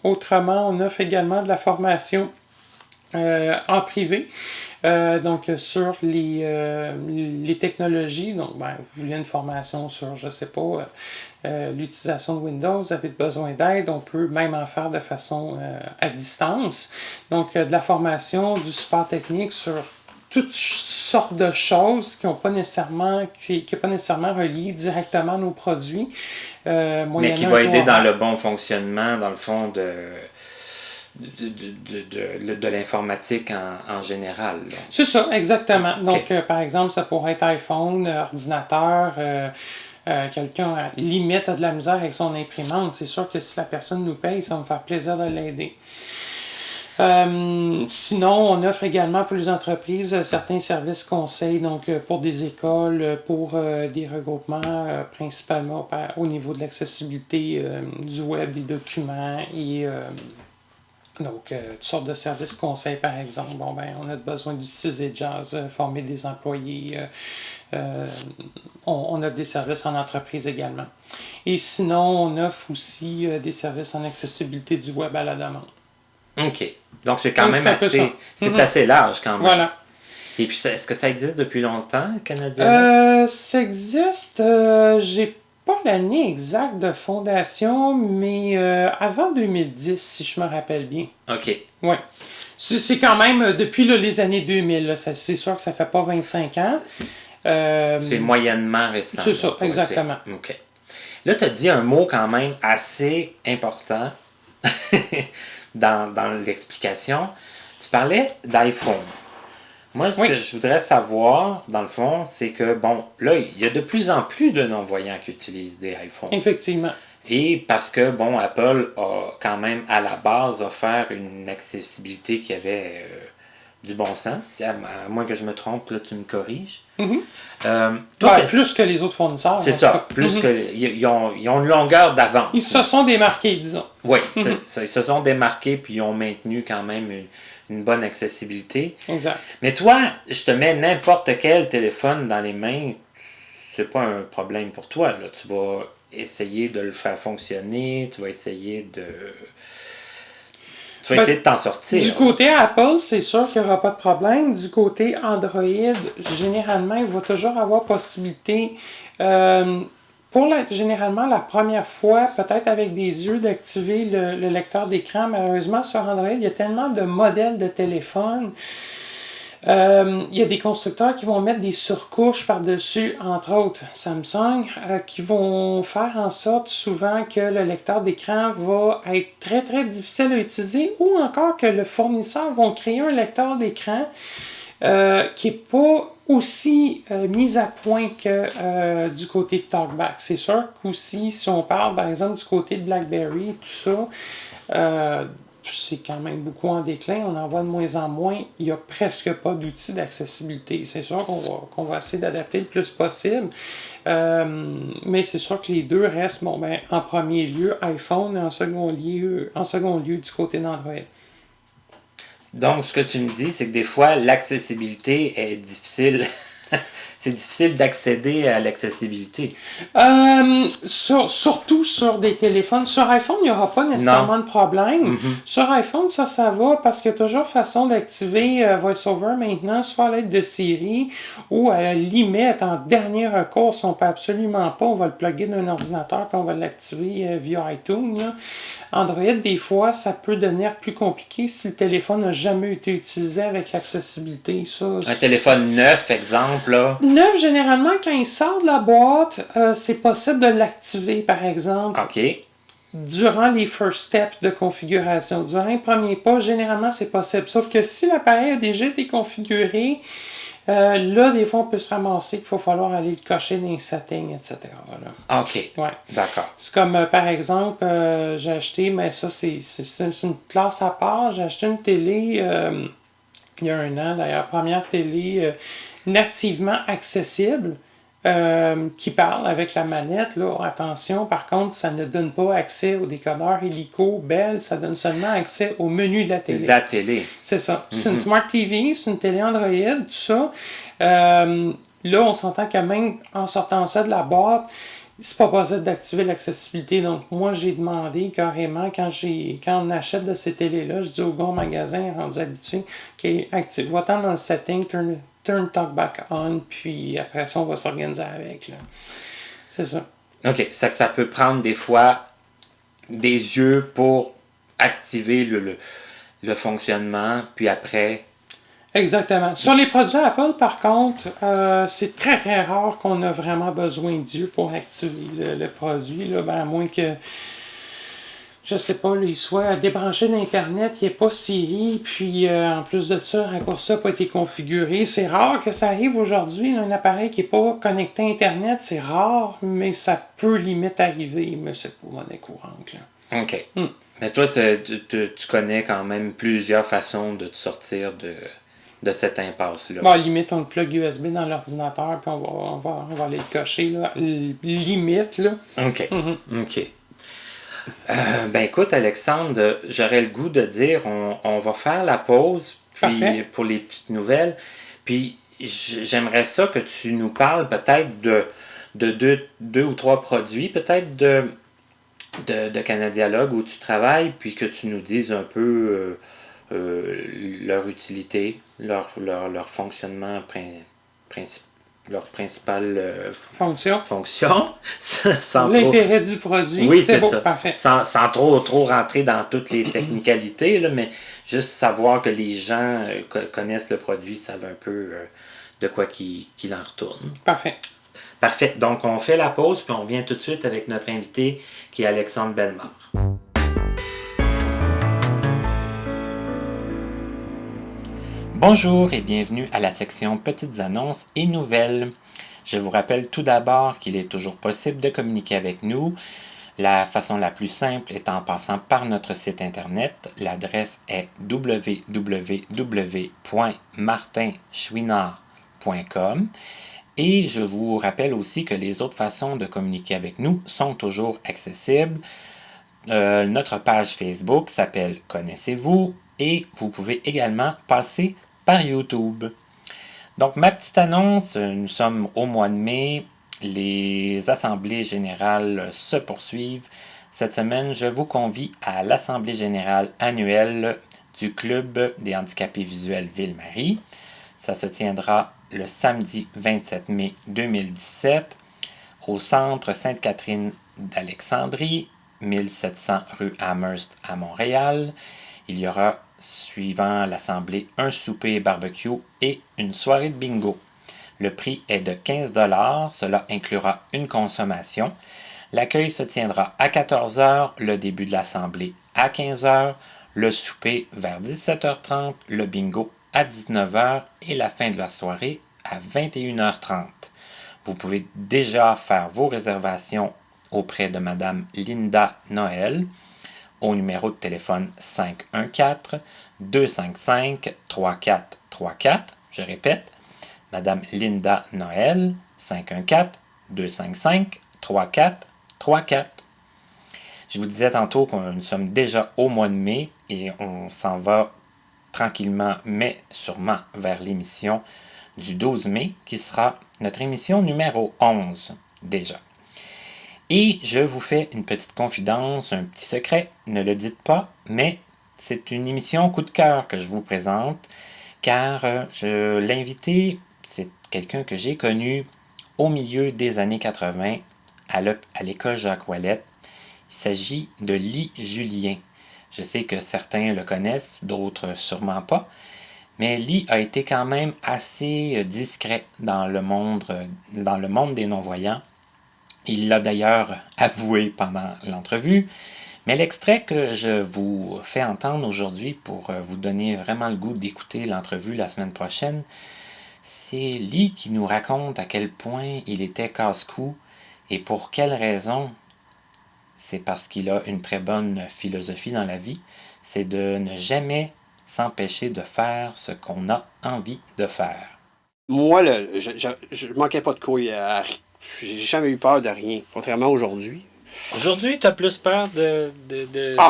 Autrement, on offre également de la formation en privé. Donc, sur les technologies, donc, vous voulez une formation sur, je sais pas, l'utilisation de Windows, vous avez besoin d'aide, on peut même en faire de façon à distance. Donc, de la formation, du support technique sur toutes sortes de choses qui n'est pas nécessairement relié directement à nos produits. Mais qui va aider dans le bon fonctionnement, dans le fond, de l'informatique en général. Là. C'est ça, exactement. Donc, par exemple, ça pourrait être iPhone, ordinateur, quelqu'un limite a de la misère avec son imprimante. C'est sûr que si la personne nous paye, ça va me faire plaisir de l'aider. Sinon, on offre également pour les entreprises certains services conseils, donc pour des écoles, pour des regroupements, principalement au niveau de l'accessibilité du web, des documents et donc, toutes sortes de services conseils, par exemple. Bon, on a besoin d'utiliser Jazz, former des employés. On a des services en entreprise également. Et sinon, on offre aussi des services en accessibilité du web à la demande. OK. Donc, c'est quand même assez... C'est assez large, quand même. Voilà. Et puis, est-ce que ça existe depuis longtemps, Canadien? Ça existe... j'ai pas l'année exacte de fondation, mais avant 2010, si je me rappelle bien. OK. Oui. C'est quand même depuis les années 2000. Là, c'est sûr que ça fait pas 25 ans. C'est moyennement récent. C'est ça, exactement. Dire. OK. Là, tu as dit un mot quand même assez important dans l'explication. Tu parlais d'iPhone. Moi, ce que je voudrais savoir, dans le fond, c'est que, bon, là, il y a de plus en plus de non-voyants qui utilisent des iPhones. Effectivement. Et parce que, bon, Apple a quand même, à la base, offert une accessibilité qui avait du bon sens. À moins que je me trompe, là, tu me corriges. Plus que les autres fournisseurs. C'est ça. Plus que... Ils ont une longueur d'avance. Ils se sont démarqués, disons. Oui, ils se sont démarqués, puis ils ont maintenu quand même une bonne accessibilité. Exact. Mais toi, je te mets n'importe quel téléphone dans les mains, c'est pas un problème pour toi. Là. Tu vas essayer de le faire fonctionner, tu vas essayer de... Tu vas essayer de t'en sortir. Du côté Apple, c'est sûr qu'il n'y aura pas de problème. Du côté Android, généralement, il va toujours avoir possibilité... généralement, la première fois, peut-être avec des yeux, d'activer le lecteur d'écran. Malheureusement, sur Android, il y a tellement de modèles de téléphone. Il y a des constructeurs qui vont mettre des surcouches par-dessus, entre autres Samsung, qui vont faire en sorte souvent que le lecteur d'écran va être très très difficile à utiliser ou encore que le fournisseur va créer un lecteur d'écran qui n'est pas aussi mise à point que du côté de TalkBack. C'est sûr qu'aussi, si on parle par exemple du côté de BlackBerry, tout ça, c'est quand même beaucoup en déclin, on en voit de moins en moins, il n'y a presque pas d'outils d'accessibilité. C'est sûr qu'on va essayer d'adapter le plus possible, mais c'est sûr que les deux restent, en premier lieu iPhone et en second lieu du côté d'Android. Donc, ce que tu me dis, c'est que des fois, l'accessibilité est difficile. C'est difficile d'accéder à l'accessibilité. Surtout sur des téléphones. Sur iPhone, il n'y aura pas nécessairement de problème. Sur iPhone, ça va parce qu'il y a toujours façon d'activer VoiceOver maintenant, soit à l'aide de Siri ou à la limite, en dernier recours, si on ne peut absolument pas, on va le plugger d'un ordinateur puis on va l'activer via iTunes. Là. Android, des fois, ça peut devenir plus compliqué si le téléphone n'a jamais été utilisé avec l'accessibilité. Un téléphone neuf, exemple, là. Neuf, généralement, quand il sort de la boîte, c'est possible de l'activer, par exemple. OK. Durant les first steps de configuration. Durant les premiers pas, généralement, c'est possible. Sauf que si l'appareil a déjà été configuré, là, des fois, on peut se ramasser qu'il va falloir aller le cocher dans les settings, etc. Voilà. OK. Ouais. D'accord. C'est comme, par exemple, j'ai acheté, mais ça, c'est une classe à part. J'ai acheté une télé il y a un an, d'ailleurs, première télé nativement accessible. Qui parle avec la manette, là, attention, par contre, ça ne donne pas accès au décodeur hélico, Bell, ça donne seulement accès au menu de la télé. La télé. C'est ça. C'est une Smart TV, c'est une télé Android, tout ça. Là, on s'entend que même en sortant ça de la boîte, c'est pas possible d'activer l'accessibilité. Donc, moi, j'ai demandé carrément, quand on achète de ces télés-là, je dis au gars au magasin, rendu habitué, OK, active, va-t'en dans le setting, turn talkback on, puis après ça, on va s'organiser avec. Là. C'est ça. OK, ça peut prendre des fois des yeux pour activer le fonctionnement, puis après... Exactement. Sur les produits Apple, par contre, c'est très très rare qu'on a vraiment besoin d'yeux pour activer le produit. Là. Ben, à moins que, je sais pas, il soit débranché d'Internet, il n'y ait pas Siri, puis en plus de ça, à cause ça n'a pas été configuré. C'est rare que ça arrive aujourd'hui, là, un appareil qui n'est pas connecté à Internet, c'est rare, mais ça peut limite arriver, mais c'est pas monnaie courante. Là. OK. Mais toi, tu connais quand même plusieurs façons de te sortir de cette impasse-là. Bon, limite, on le plug USB dans l'ordinateur, puis on va aller le cocher, là. Limite, là. OK. OK. Ben écoute, Alexandre, j'aurais le goût de dire, on va faire la pause, puis Parfait. pour les petites nouvelles. Puis j'aimerais ça que tu nous parles peut-être de deux ou trois produits, peut-être de Canadialogue où tu travailles, puis que tu nous dises un peu leur utilité, leur fonctionnement leur principale Fonction. fonction. Sans L'intérêt du produit. oui, c'est beau, ça. parfait. Sans trop rentrer dans toutes les technicalités, là, mais juste savoir que les gens connaissent le produit, savent un peu de quoi qu'il en retourne. Parfait. Parfait. Donc, on fait la pause, puis on revient tout de suite avec notre invité, qui est Alexandre Bellemare. Bonjour et bienvenue à la section Petites annonces et nouvelles. Je vous rappelle tout d'abord qu'il est toujours possible de communiquer avec nous. La façon la plus simple est en passant par notre site internet. L'adresse est www.martinchouinard.com. Et je vous rappelle aussi que les autres façons de communiquer avec nous sont toujours accessibles. Notre page Facebook s'appelle Connaissez-vous et vous pouvez également passer par YouTube. Donc, ma petite annonce, nous sommes au mois de mai, les assemblées générales se poursuivent. Cette semaine, je vous convie à l'assemblée générale annuelle du Club des handicapés visuels Ville-Marie. Ça se tiendra le samedi 27 mai 2017 au centre Sainte-Catherine d'Alexandrie, 1700 rue Amherst à Montréal. Il y aura, suivant l'assemblée, un souper barbecue et une soirée de bingo. Le prix est de 15 $, cela inclura une consommation. L'accueil se tiendra à 14 h, le début de l'assemblée à 15 h, le souper vers 17h30, le bingo à 19 h et la fin de la soirée à 21h30. Vous pouvez déjà faire vos réservations auprès de Madame Linda Noël au numéro de téléphone 514-255-3434. Je répète, Madame Linda Noël, 514-255-3434. Je vous disais tantôt que nous sommes déjà au mois de mai et on s'en va tranquillement mais sûrement vers l'émission du 12 mai qui sera notre émission numéro 11 déjà. Et je vous fais une petite confidence, un petit secret, ne le dites pas, mais c'est une émission coup de cœur que je vous présente, car l'invité, c'est quelqu'un que j'ai connu au milieu des années 80 à l'école Jacques Ouellet. Il s'agit de Lee Julien. Je sais que certains le connaissent, d'autres sûrement pas, mais Lee a été quand même assez discret dans le monde des non-voyants. Il l'a d'ailleurs avoué pendant l'entrevue, mais l'extrait que je vous fais entendre aujourd'hui pour vous donner vraiment le goût d'écouter l'entrevue la semaine prochaine, c'est Lee qui nous raconte à quel point il était casse-cou et pour quelle raison. C'est parce qu'il a une très bonne philosophie dans la vie, c'est de ne jamais s'empêcher de faire ce qu'on a envie de faire. Moi, je manquais pas de couilles à rien. J'ai jamais eu peur de rien, contrairement à aujourd'hui. Aujourd'hui, tu as plus peur de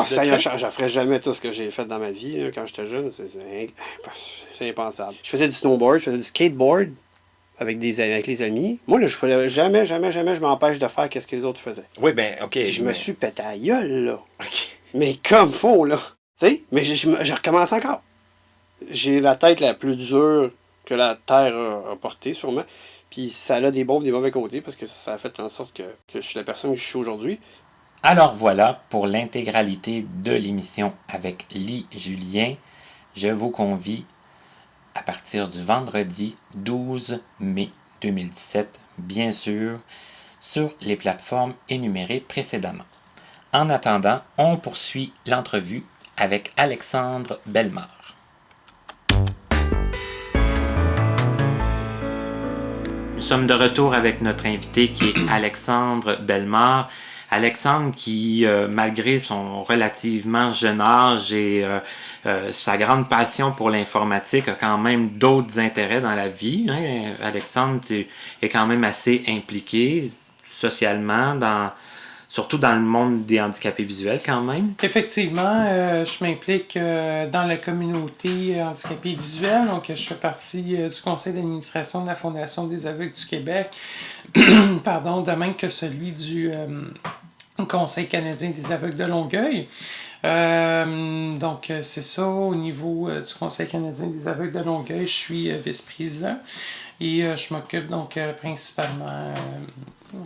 Ça y est, je ferais jamais tout ce que j'ai fait dans ma vie là, quand j'étais jeune. C'est impensable. Je faisais du snowboard, je faisais du skateboard. avec les amis. Moi, là, je ne jamais, je m'empêche de faire ce que les autres faisaient. Oui, ben, OK. Puis je me suis pété à la gueule, là. OK. Mais comme faux, là. Tu sais, mais je recommence encore. J'ai la tête la plus dure que la Terre a portée, sûrement. Puis ça a des bons et des mauvais côtés, parce que ça a fait en sorte que je suis la personne que je suis aujourd'hui. Alors voilà pour l'intégralité de l'émission avec Lee Julien. Je vous convie à partir du vendredi 12 mai 2017, bien sûr, sur les plateformes énumérées précédemment. En attendant, on poursuit l'entrevue avec Alexandre Bellemare. Nous sommes de retour avec notre invité qui est Alexandre Bellemare. Alexandre qui, malgré son relativement jeune âge et sa grande passion pour l'informatique, a quand même d'autres intérêts dans la vie. Hein? Alexandre, tu es quand même assez impliqué socialement, surtout dans le monde des handicapés visuels quand même. Effectivement, je m'implique dans la communauté handicapée visuelle. Donc, je fais partie du conseil d'administration de la Fondation des aveugles du Québec. Pardon, de même que celui du Conseil canadien des aveugles de Longueuil. Donc, c'est ça, au niveau du Conseil canadien des aveugles de Longueuil, je suis vice-président et je m'occupe donc principalement,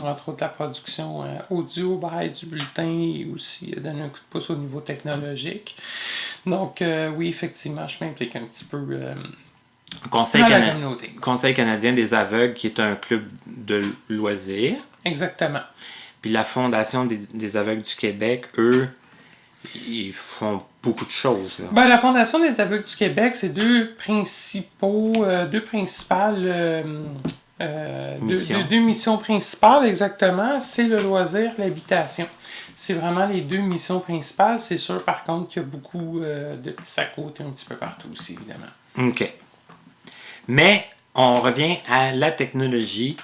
entre autres, de la production audio, du bulletin et aussi donner un coup de pouce au niveau technologique. Donc, oui, effectivement, je m'implique un petit peu Conseil canadien des aveugles, qui est un club de loisirs. Exactement. Puis la Fondation des aveugles du Québec, eux, ils font beaucoup de choses. Là. Ben, la Fondation des aveugles du Québec, c'est deux principales deux missions principales, exactement. C'est le loisir, l'habitation. C'est vraiment les deux missions principales. C'est sûr, par contre, qu'il y a beaucoup de petits à côté un petit peu partout aussi, évidemment. OK. Mais on revient à la technologie,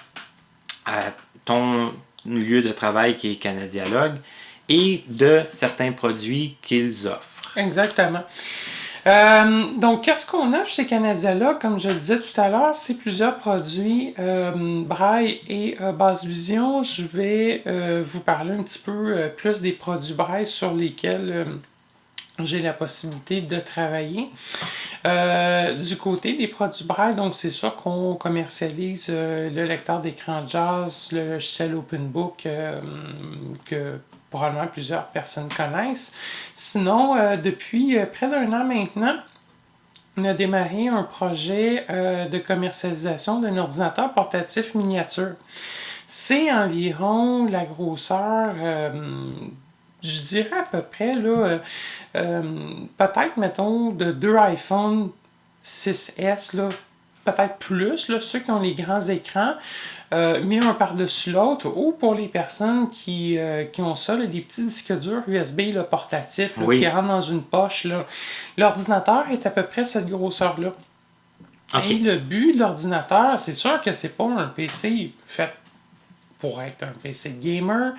à ton lieu de travail qui est Canadialogue et de certains produits qu'ils offrent. Exactement. Donc, qu'est-ce qu'on offre chez Canadialogue? Comme je le disais tout à l'heure, c'est plusieurs produits Braille et Basse Vision. Je vais vous parler un petit peu plus des produits Braille sur lesquels j'ai la possibilité de travailler. Du côté des produits Braille, donc c'est sûr qu'on commercialise le lecteur d'écran Jazz, le logiciel OpenBook que probablement plusieurs personnes connaissent. Sinon, depuis près d'un an maintenant, on a démarré un projet de commercialisation d'un ordinateur portatif miniature. C'est environ la grosseur, je dirais à peu près, là, peut-être, mettons, de 2 iPhone 6S, là, peut-être plus, là, ceux qui ont les grands écrans, mis un par-dessus l'autre, ou pour les personnes qui ont ça, là, des petits disques durs USB là, portatifs là, qui rentrent dans une poche. Là. L'ordinateur est à peu près cette grosseur-là. Okay. Et le but de l'ordinateur, c'est sûr que c'est pas un PC fait pour être un PC gamer,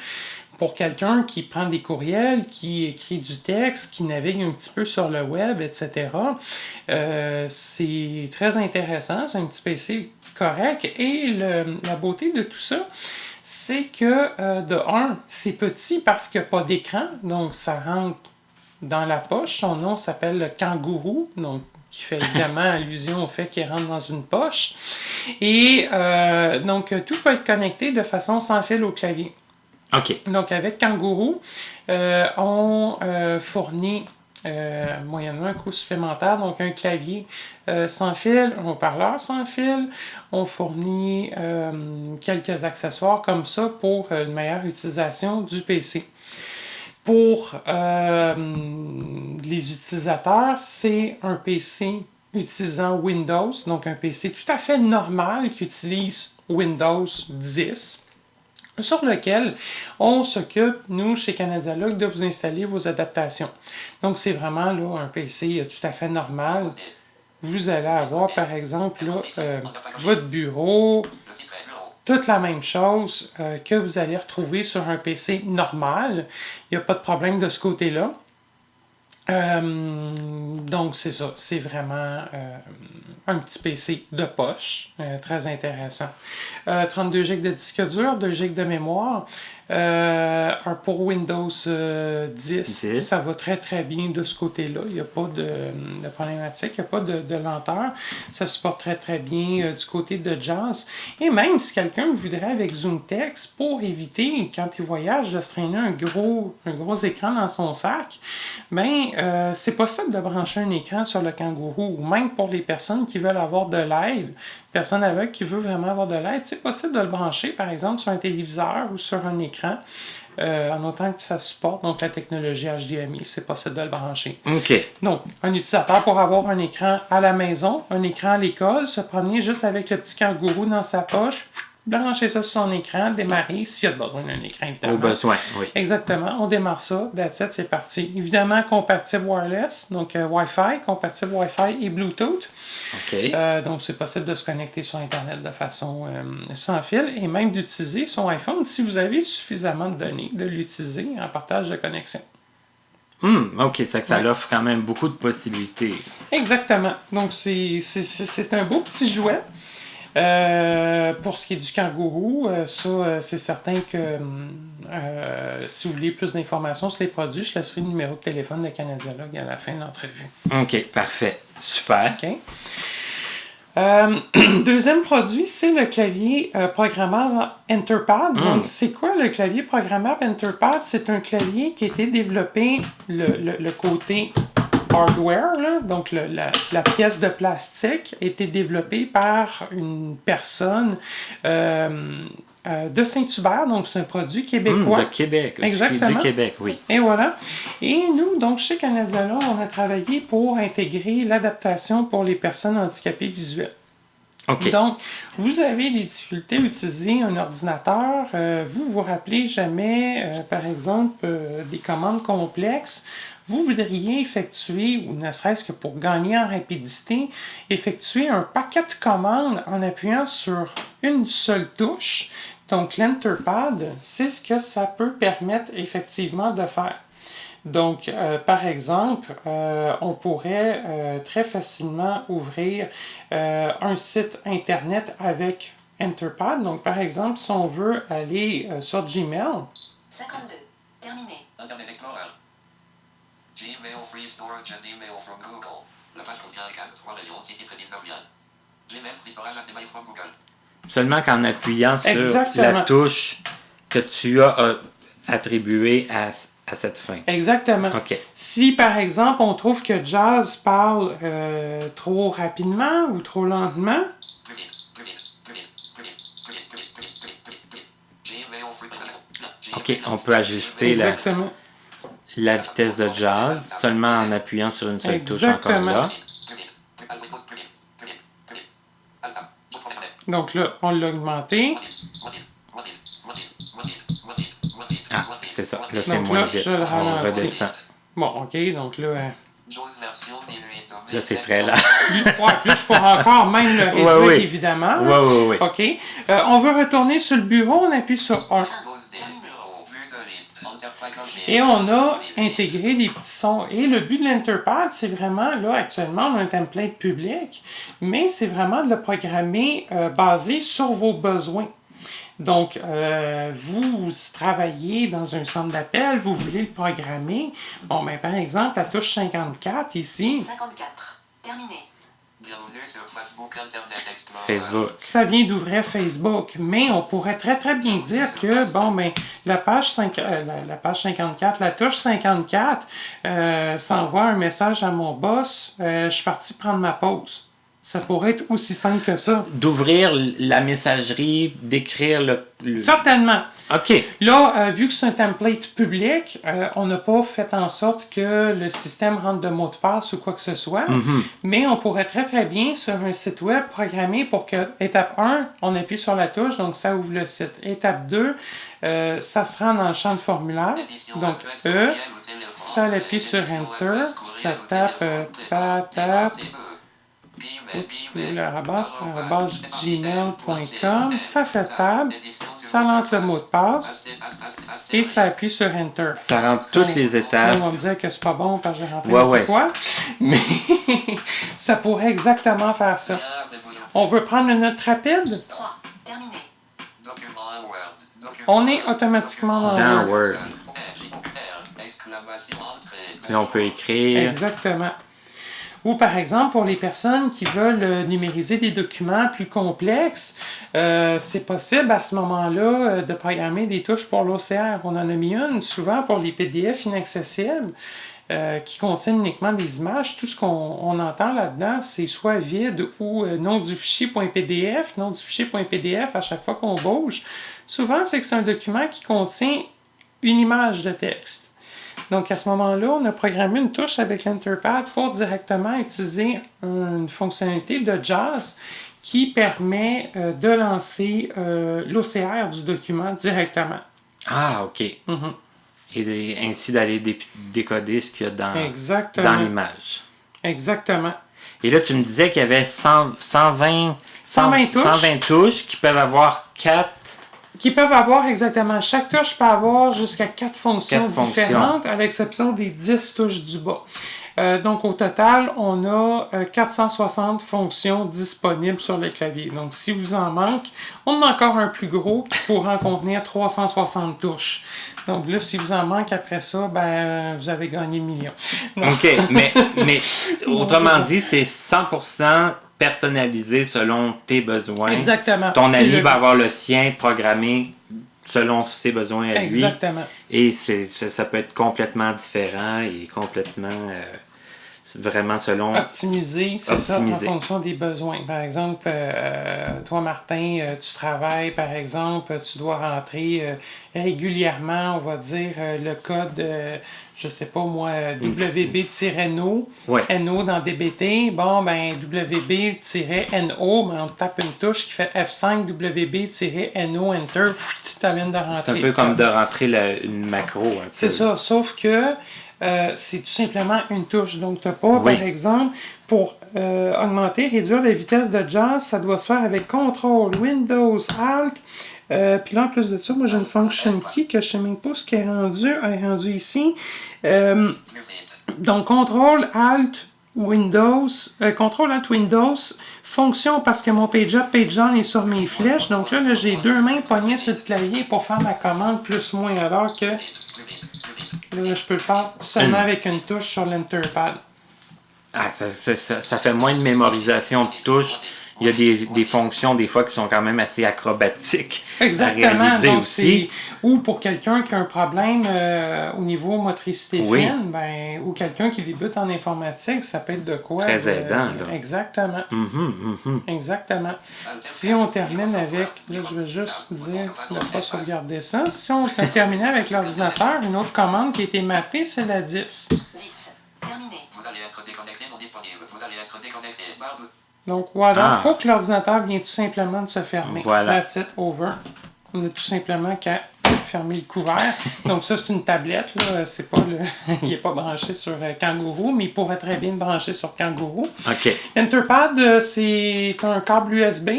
pour quelqu'un qui prend des courriels, qui écrit du texte, qui navigue un petit peu sur le web, etc. C'est très intéressant, c'est un petit PC correct. Et la beauté de tout ça, c'est que, de un, c'est petit parce qu'il n'y a pas d'écran, donc ça rentre dans la poche. Son nom s'appelle le Kangourou, donc qui fait évidemment allusion au fait qu'il rentre dans une poche. Et donc, tout peut être connecté de façon sans fil au clavier. OK. Donc, avec Kangourou, on fournit, moyennement un coût supplémentaire, donc un clavier sans fil, un haut-parleur sans fil. On fournit quelques accessoires comme ça pour une meilleure utilisation du PC. Pour les utilisateurs, c'est un PC utilisant Windows, donc un PC tout à fait normal qui utilise Windows 10, sur lequel on s'occupe, nous, chez Canadialogue, de vous installer vos adaptations. Donc, c'est vraiment là, un PC tout à fait normal. Vous allez avoir, par exemple, là, votre bureau, toute la même chose que vous allez retrouver sur un PC normal. Il n'y a pas de problème de ce côté-là. Donc, c'est ça. C'est vraiment un petit PC de poche. Très intéressant. 32 GB de disque dur, 2 GB de mémoire. Pour Windows 10, ça va très très bien de ce côté-là. Il n'y a pas de problématique, il n'y a pas de lenteur. Ça supporte très très bien du côté de JAWS. Et même si quelqu'un voudrait avec ZoomText, pour éviter, quand il voyage, de se traîner un gros écran dans son sac, c'est possible de brancher un écran sur le Kangourou, ou même pour les personnes qui veulent avoir de l'aide, personne aveugle qui veut vraiment avoir de l'aide, c'est possible de le brancher, par exemple, sur un téléviseur ou sur un écran, en autant que ça supporte donc la technologie HDMI, c'est possible de le brancher. OK. Donc, un utilisateur pour avoir un écran à la maison, un écran à l'école, se promener juste avec le petit Kangourou dans sa poche, brancher ça sur son écran, démarrer, s'il y a besoin d'un écran, évidemment. Au besoin, oui. Exactement, on démarre ça, that's it, c'est parti. Évidemment, compatible wireless, donc Wi-Fi, compatible Wi-Fi et Bluetooth. OK. Donc, c'est possible de se connecter sur Internet de façon sans fil et même d'utiliser son iPhone si vous avez suffisamment de données, de l'utiliser en partage de connexion. OK, c'est que ça offre quand même beaucoup de possibilités. Exactement. Donc, c'est un beau petit jouet. Pour ce qui est du Kangourou, c'est certain que si vous voulez plus d'informations sur les produits, je laisserai le numéro de téléphone de Canadialogue à la fin de l'entrevue. OK, parfait. Super. OK. Deuxième produit, c'est le clavier programmable Enterpad. Donc, c'est quoi le clavier programmable Enterpad? C'est un clavier qui a été développé, le côté hardware, là, donc la pièce de plastique, a été développée par une personne de Saint-Hubert, donc c'est un produit québécois. De Québec. Exactement. Du Québec, oui. Et voilà. Et nous, donc chez Canadialogue, on a travaillé pour intégrer l'adaptation pour les personnes handicapées visuelles. OK. Donc, vous avez des difficultés à utiliser un ordinateur, vous vous rappelez jamais, par exemple, des commandes complexes, vous voudriez effectuer, ou ne serait-ce que pour gagner en rapidité, effectuer un paquet de commandes en appuyant sur une seule touche. Donc, l'Enterpad, c'est ce que ça peut permettre effectivement de faire. Donc, par exemple, on pourrait très facilement ouvrir un site Internet avec Enterpad. Donc, par exemple, si on veut aller sur Gmail. 52. Terminé. Internet Explorer. Gmail Free Storage and Email from Google. La page contient un 4, 3 régions, 6 titres et 19 liens. Gmail Free Storage and Email from Google. Seulement qu'en appuyant sur Exactement. la touche que tu as attribuée à cette fin. Exactement. OK. Si, par exemple, on trouve que Jazz parle trop rapidement ou trop lentement, Plus vite, plus vite, plus vite, plus vite, plus vite, plus vite, plus vite, plus vite, plus vite, plus vite. Gmail Free. OK, on peut ajuster exactement. la vitesse de Jazz seulement en appuyant sur une seule touche encore Exactement. là. Donc là, on l'a augmenté. Ah, c'est ça. Là, c'est Donc moins là, vite. je le On ralentis. redescend. Bon, OK, donc là... Là, c'est très lent. ouais, là, je pourrais encore même le réduire, oui. évidemment. Oui. OK. On veut retourner sur le bureau, on appuie sur 1. Et on a intégré des petits sons. Et le but de l'Enterpad, c'est vraiment, là, actuellement, on a un template public, mais c'est vraiment de le programmer basé sur vos besoins. Donc, vous travaillez dans un centre d'appel, vous voulez le programmer. Bon, ben, par exemple, la touche 54 ici. 54. Terminé. Bienvenue sur Facebook Internet Explorer. Facebook. Ça vient d'ouvrir Facebook, mais on pourrait très très bien dire que, bon, ben, la page 54, la touche 54, s'envoie un message à mon boss, je suis parti prendre ma pause. Ça pourrait être aussi simple que ça. D'ouvrir la messagerie, d'écrire le... Certainement. OK. Là, vu que c'est un template public, on n'a pas fait en sorte que le système rentre de mot de passe ou quoi que ce soit, mais on pourrait très très bien sur un site web programmer pour que, étape 1, on appuie sur la touche, donc ça ouvre le site. Étape 2, ça se rend dans le champ de formulaire, donc ça l'appuie sur Enter, ça tape, tape, le arrobas gmail.com, ça fait table, ça rentre le mot de passe et ça appuie sur Enter. Ça rentre toutes les étapes. On va me dire que c'est pas bon parce que j'ai rentré Ouais. quoi, mais ça pourrait exactement faire ça. On veut prendre une note rapide. 3. Terminé. Document Word. On est automatiquement Dans Word. Word. Exclamation entrée. Puis on peut écrire. Exactement. Ou par exemple, pour les personnes qui veulent numériser des documents plus complexes, c'est possible à ce moment-là de programmer des touches pour l'OCR. On en a mis une souvent pour les PDF inaccessibles qui contiennent uniquement des images. Tout ce qu'on entend là-dedans, c'est soit vide ou nom du fichier .pdf. Nom du fichier .pdf, à chaque fois qu'on bouge, souvent c'est que c'est un document qui contient une image de texte. Donc, à ce moment-là, on a programmé une touche avec l'Enterpad pour directement utiliser une fonctionnalité de JAWS qui permet de lancer l'OCR du document directement. Ah, OK. Mhm. Et ainsi d'aller décoder ce qu'il y a dans Exactement. l'image. Exactement. Et là, tu me disais qu'il y avait 120 touches qui peuvent avoir 4. Qui peuvent avoir exactement. Chaque touche peut avoir jusqu'à 4 fonctions différentes, à l'exception des 10 touches du bas. Donc, au total, on a 460 fonctions disponibles sur le clavier. Donc, si vous en manque, on en a encore un plus gros qui pourra en contenir 360 touches. Donc là, si vous en manque après ça, ben, vous avez gagné le million. Non. OK, mais autrement dit, c'est 100% personnalisé selon tes besoins. Exactement. Ton ami va avoir le sien programmé selon ses besoins à lui. Exactement. Et ça peut être complètement différent et complètement vraiment selon... Optimiser, c'est ça, en fonction des besoins. Par exemple, toi, Martin, tu travailles, par exemple, tu dois rentrer régulièrement, on va dire, le code, je sais pas moi, WB-NO, Ouais. NO dans DBT. Bon, ben, WB-NO, ben, on tape une touche qui fait F5, WB-NO, Enter, tu viens de rentrer. C'est un peu comme de rentrer une macro. C'est ça, sauf que c'est tout simplement une touche. Donc, tu n'as pas, par exemple, pour augmenter, réduire la vitesse de JAWS, ça doit se faire avec CTRL, Windows, Alt. Puis là, en plus de ça, moi, j'ai une function key que je ne sais même pas ce qu'elle est rendue ici. Donc, CTRL, Alt, Windows, CTRL, Alt, Windows, fonction parce que mon page-up, page-down est sur mes flèches. Donc là, j'ai deux mains poignées sur le clavier pour faire ma commande plus-moins, alors que là, je peux le faire seulement avec une touche sur l'Enterpad. Ah, ça fait moins de mémorisation de touches. Il y a des fonctions, des fois, qui sont quand même assez acrobatiques à réaliser donc aussi. Ou pour quelqu'un qui a un problème au niveau motricité fine, ben, ou quelqu'un qui débute en informatique, ça peut être de quoi? Très aidant, là. Exactement. Exactement. Si on termine avec, là, je vais juste dire de ne pas sauvegarder ça. Si on termine avec l'ordinateur, une autre commande qui a été mappée, c'est la 10. 10. Terminé. Vous allez être déconnecté, non disponible. Vous allez être déconnecté. Barre de... Donc voilà, il faut que l'ordinateur vienne tout simplement de se fermer. Voilà. That's it, over. On a tout simplement qu'à fermer le couvert. Donc ça, c'est une tablette. Là. C'est pas il n'est pas branché sur Kangourou, mais il pourrait très bien être branché sur Kangourou. OK. Enterpad, c'est un câble USB.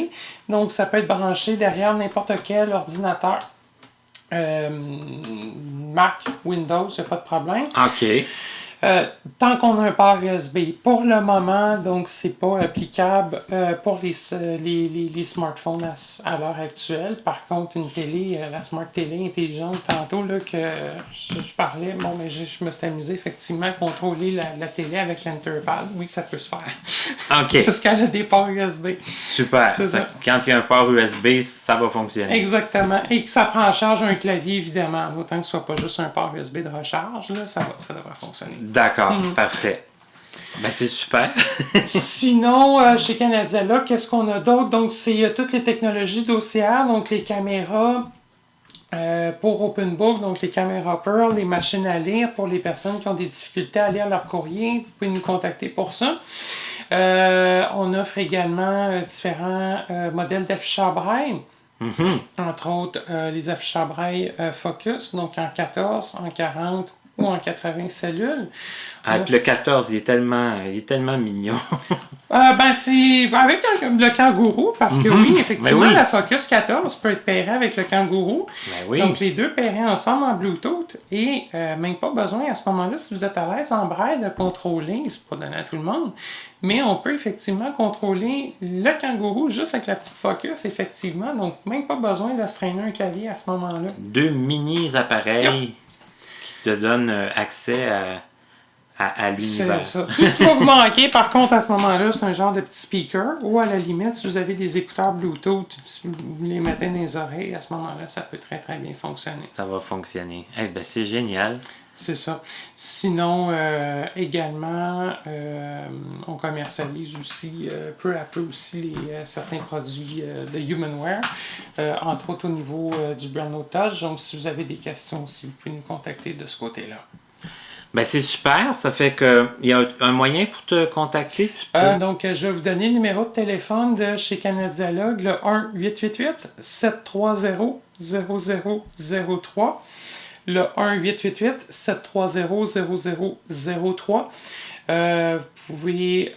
Donc ça peut être branché derrière n'importe quel ordinateur. Mac, Windows, il n'y a pas de problème. OK. Tant qu'on a un port USB. Pour le moment, donc, c'est pas applicable pour les smartphones à l'heure actuelle. Par contre, une télé, la Smart Télé intelligente, tantôt là, que je parlais, bon, mais je me suis amusé effectivement à contrôler la télé avec l'Enterpad. Oui, ça peut se faire. OK. Parce qu'elle a des ports USB. Super. Quand il y a un port USB, ça va fonctionner. Exactement. Et que ça prend en charge un clavier, évidemment. Autant que ce soit pas juste un port USB de recharge, là, ça devrait fonctionner. D'accord, parfait. Ben, c'est super. Sinon, chez Canadiala, qu'est-ce qu'on a d'autre? Donc, c'est toutes les technologies d'OCR, donc les caméras pour OpenBook, donc les caméras Pearl, les machines à lire pour les personnes qui ont des difficultés à lire leur courrier. Vous pouvez nous contacter pour ça. On offre également différents modèles d'affichage braille. Entre autres, les affichages braille Focus, donc en 14, en 40 ou en 80 cellules. Avec le 14, il est tellement mignon. C'est avec le kangourou, parce que oui, effectivement, Ben oui. la Focus 14 peut être pairée avec le kangourou. Ben oui. Donc, les deux pairés ensemble en Bluetooth. Et même pas besoin, à ce moment-là, si vous êtes à l'aise en braille, de contrôler, c'est pas donné à tout le monde, mais on peut effectivement contrôler le kangourou juste avec la petite Focus, effectivement. Donc, même pas besoin d'astreindre un clavier à ce moment-là. 2 mini-appareils qui te donnent accès à l'univers. C'est ça. Tout ce qui va vous manquer, par contre, à ce moment-là, c'est un genre de petit speaker, ou à la limite, si vous avez des écouteurs Bluetooth, si vous les mettez dans les oreilles, à ce moment-là, ça peut très très bien fonctionner. Ça va fonctionner. C'est génial. C'est ça. Sinon, également, on commercialise aussi, peu à peu aussi, certains produits de Humanware, entre autres au niveau du Brand Note Touch. Donc, si vous avez des questions aussi, vous pouvez nous contacter de ce côté-là. C'est super. Ça fait que il y a un moyen pour te contacter. Tu peux... Donc, je vais vous donner le numéro de téléphone de chez Canadialogue, le 1-888-730-0003. Le 1-888-730-0003. Vous pouvez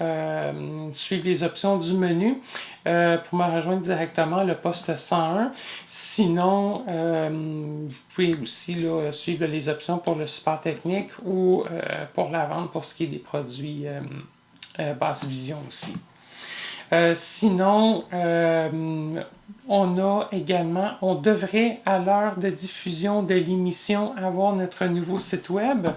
suivre les options du menu pour me rejoindre directement, le poste 101. Sinon, vous pouvez aussi suivre les options pour le support technique ou pour la vente pour ce qui est des produits basse vision aussi. Sinon, on devrait, à l'heure de diffusion de l'émission, avoir notre nouveau site web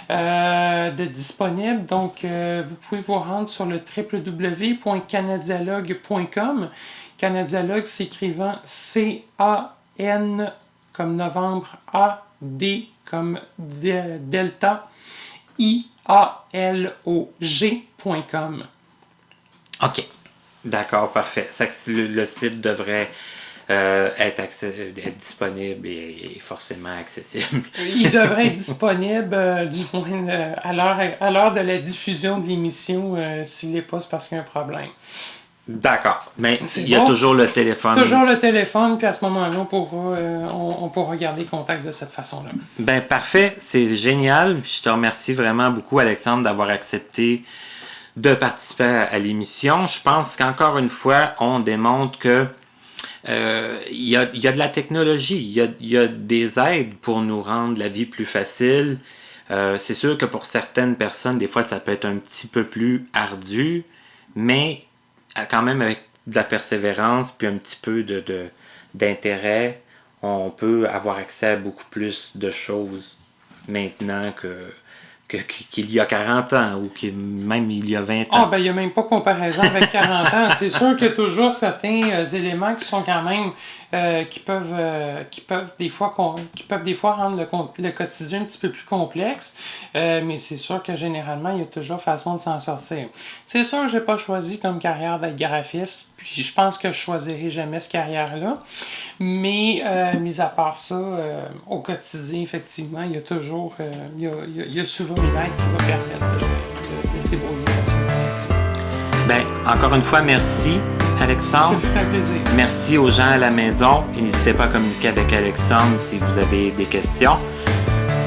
de disponible. Donc, vous pouvez vous rendre sur le www.canadialogue.com. Canadialogue s'écrivant C-A-N comme novembre, A-D comme delta, I-A-L-O-G.com. OK. D'accord, parfait. Le site devrait être disponible et forcément accessible. Il devrait être disponible, du moins à l'heure de la diffusion de l'émission. S'il n'est pas, c'est parce qu'il y a un problème. D'accord. Mais il y a toujours le téléphone. Toujours le téléphone, puis à ce moment-là, on pourra garder contact de cette façon-là. Parfait. C'est génial. Puis je te remercie vraiment beaucoup, Alexandre, d'avoir accepté de participer à l'émission. Je pense qu'encore une fois, on démontre que il y a de la technologie, il y a des aides pour nous rendre la vie plus facile. C'est sûr que pour certaines personnes, des fois, ça peut être un petit peu plus ardu, mais quand même avec de la persévérance puis un petit peu d'intérêt, on peut avoir accès à beaucoup plus de choses maintenant qu'il y a 40 ans ou même il y a 20 ans. Il n'y a même pas comparaison avec 40 ans. C'est sûr qu'il y a toujours certains éléments qui sont quand même qui peuvent des fois rendre le quotidien un petit peu plus complexe. Mais c'est sûr que généralement, il y a toujours façon de s'en sortir. C'est sûr que je n'ai pas choisi comme carrière d'être graphiste, puis je pense que je ne choisirai jamais cette carrière-là. Mais mis à part ça, au quotidien, effectivement, il y a toujours il y a souvent une aide qui va permettre de se débrouiller facilement. Encore une fois, merci Alexandre. C'est un plaisir. Merci aux gens à la maison. N'hésitez pas à communiquer avec Alexandre si vous avez des questions.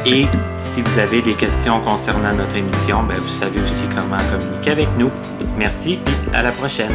Et si vous avez des questions concernant notre émission, vous savez aussi comment communiquer avec nous. Merci et à la prochaine.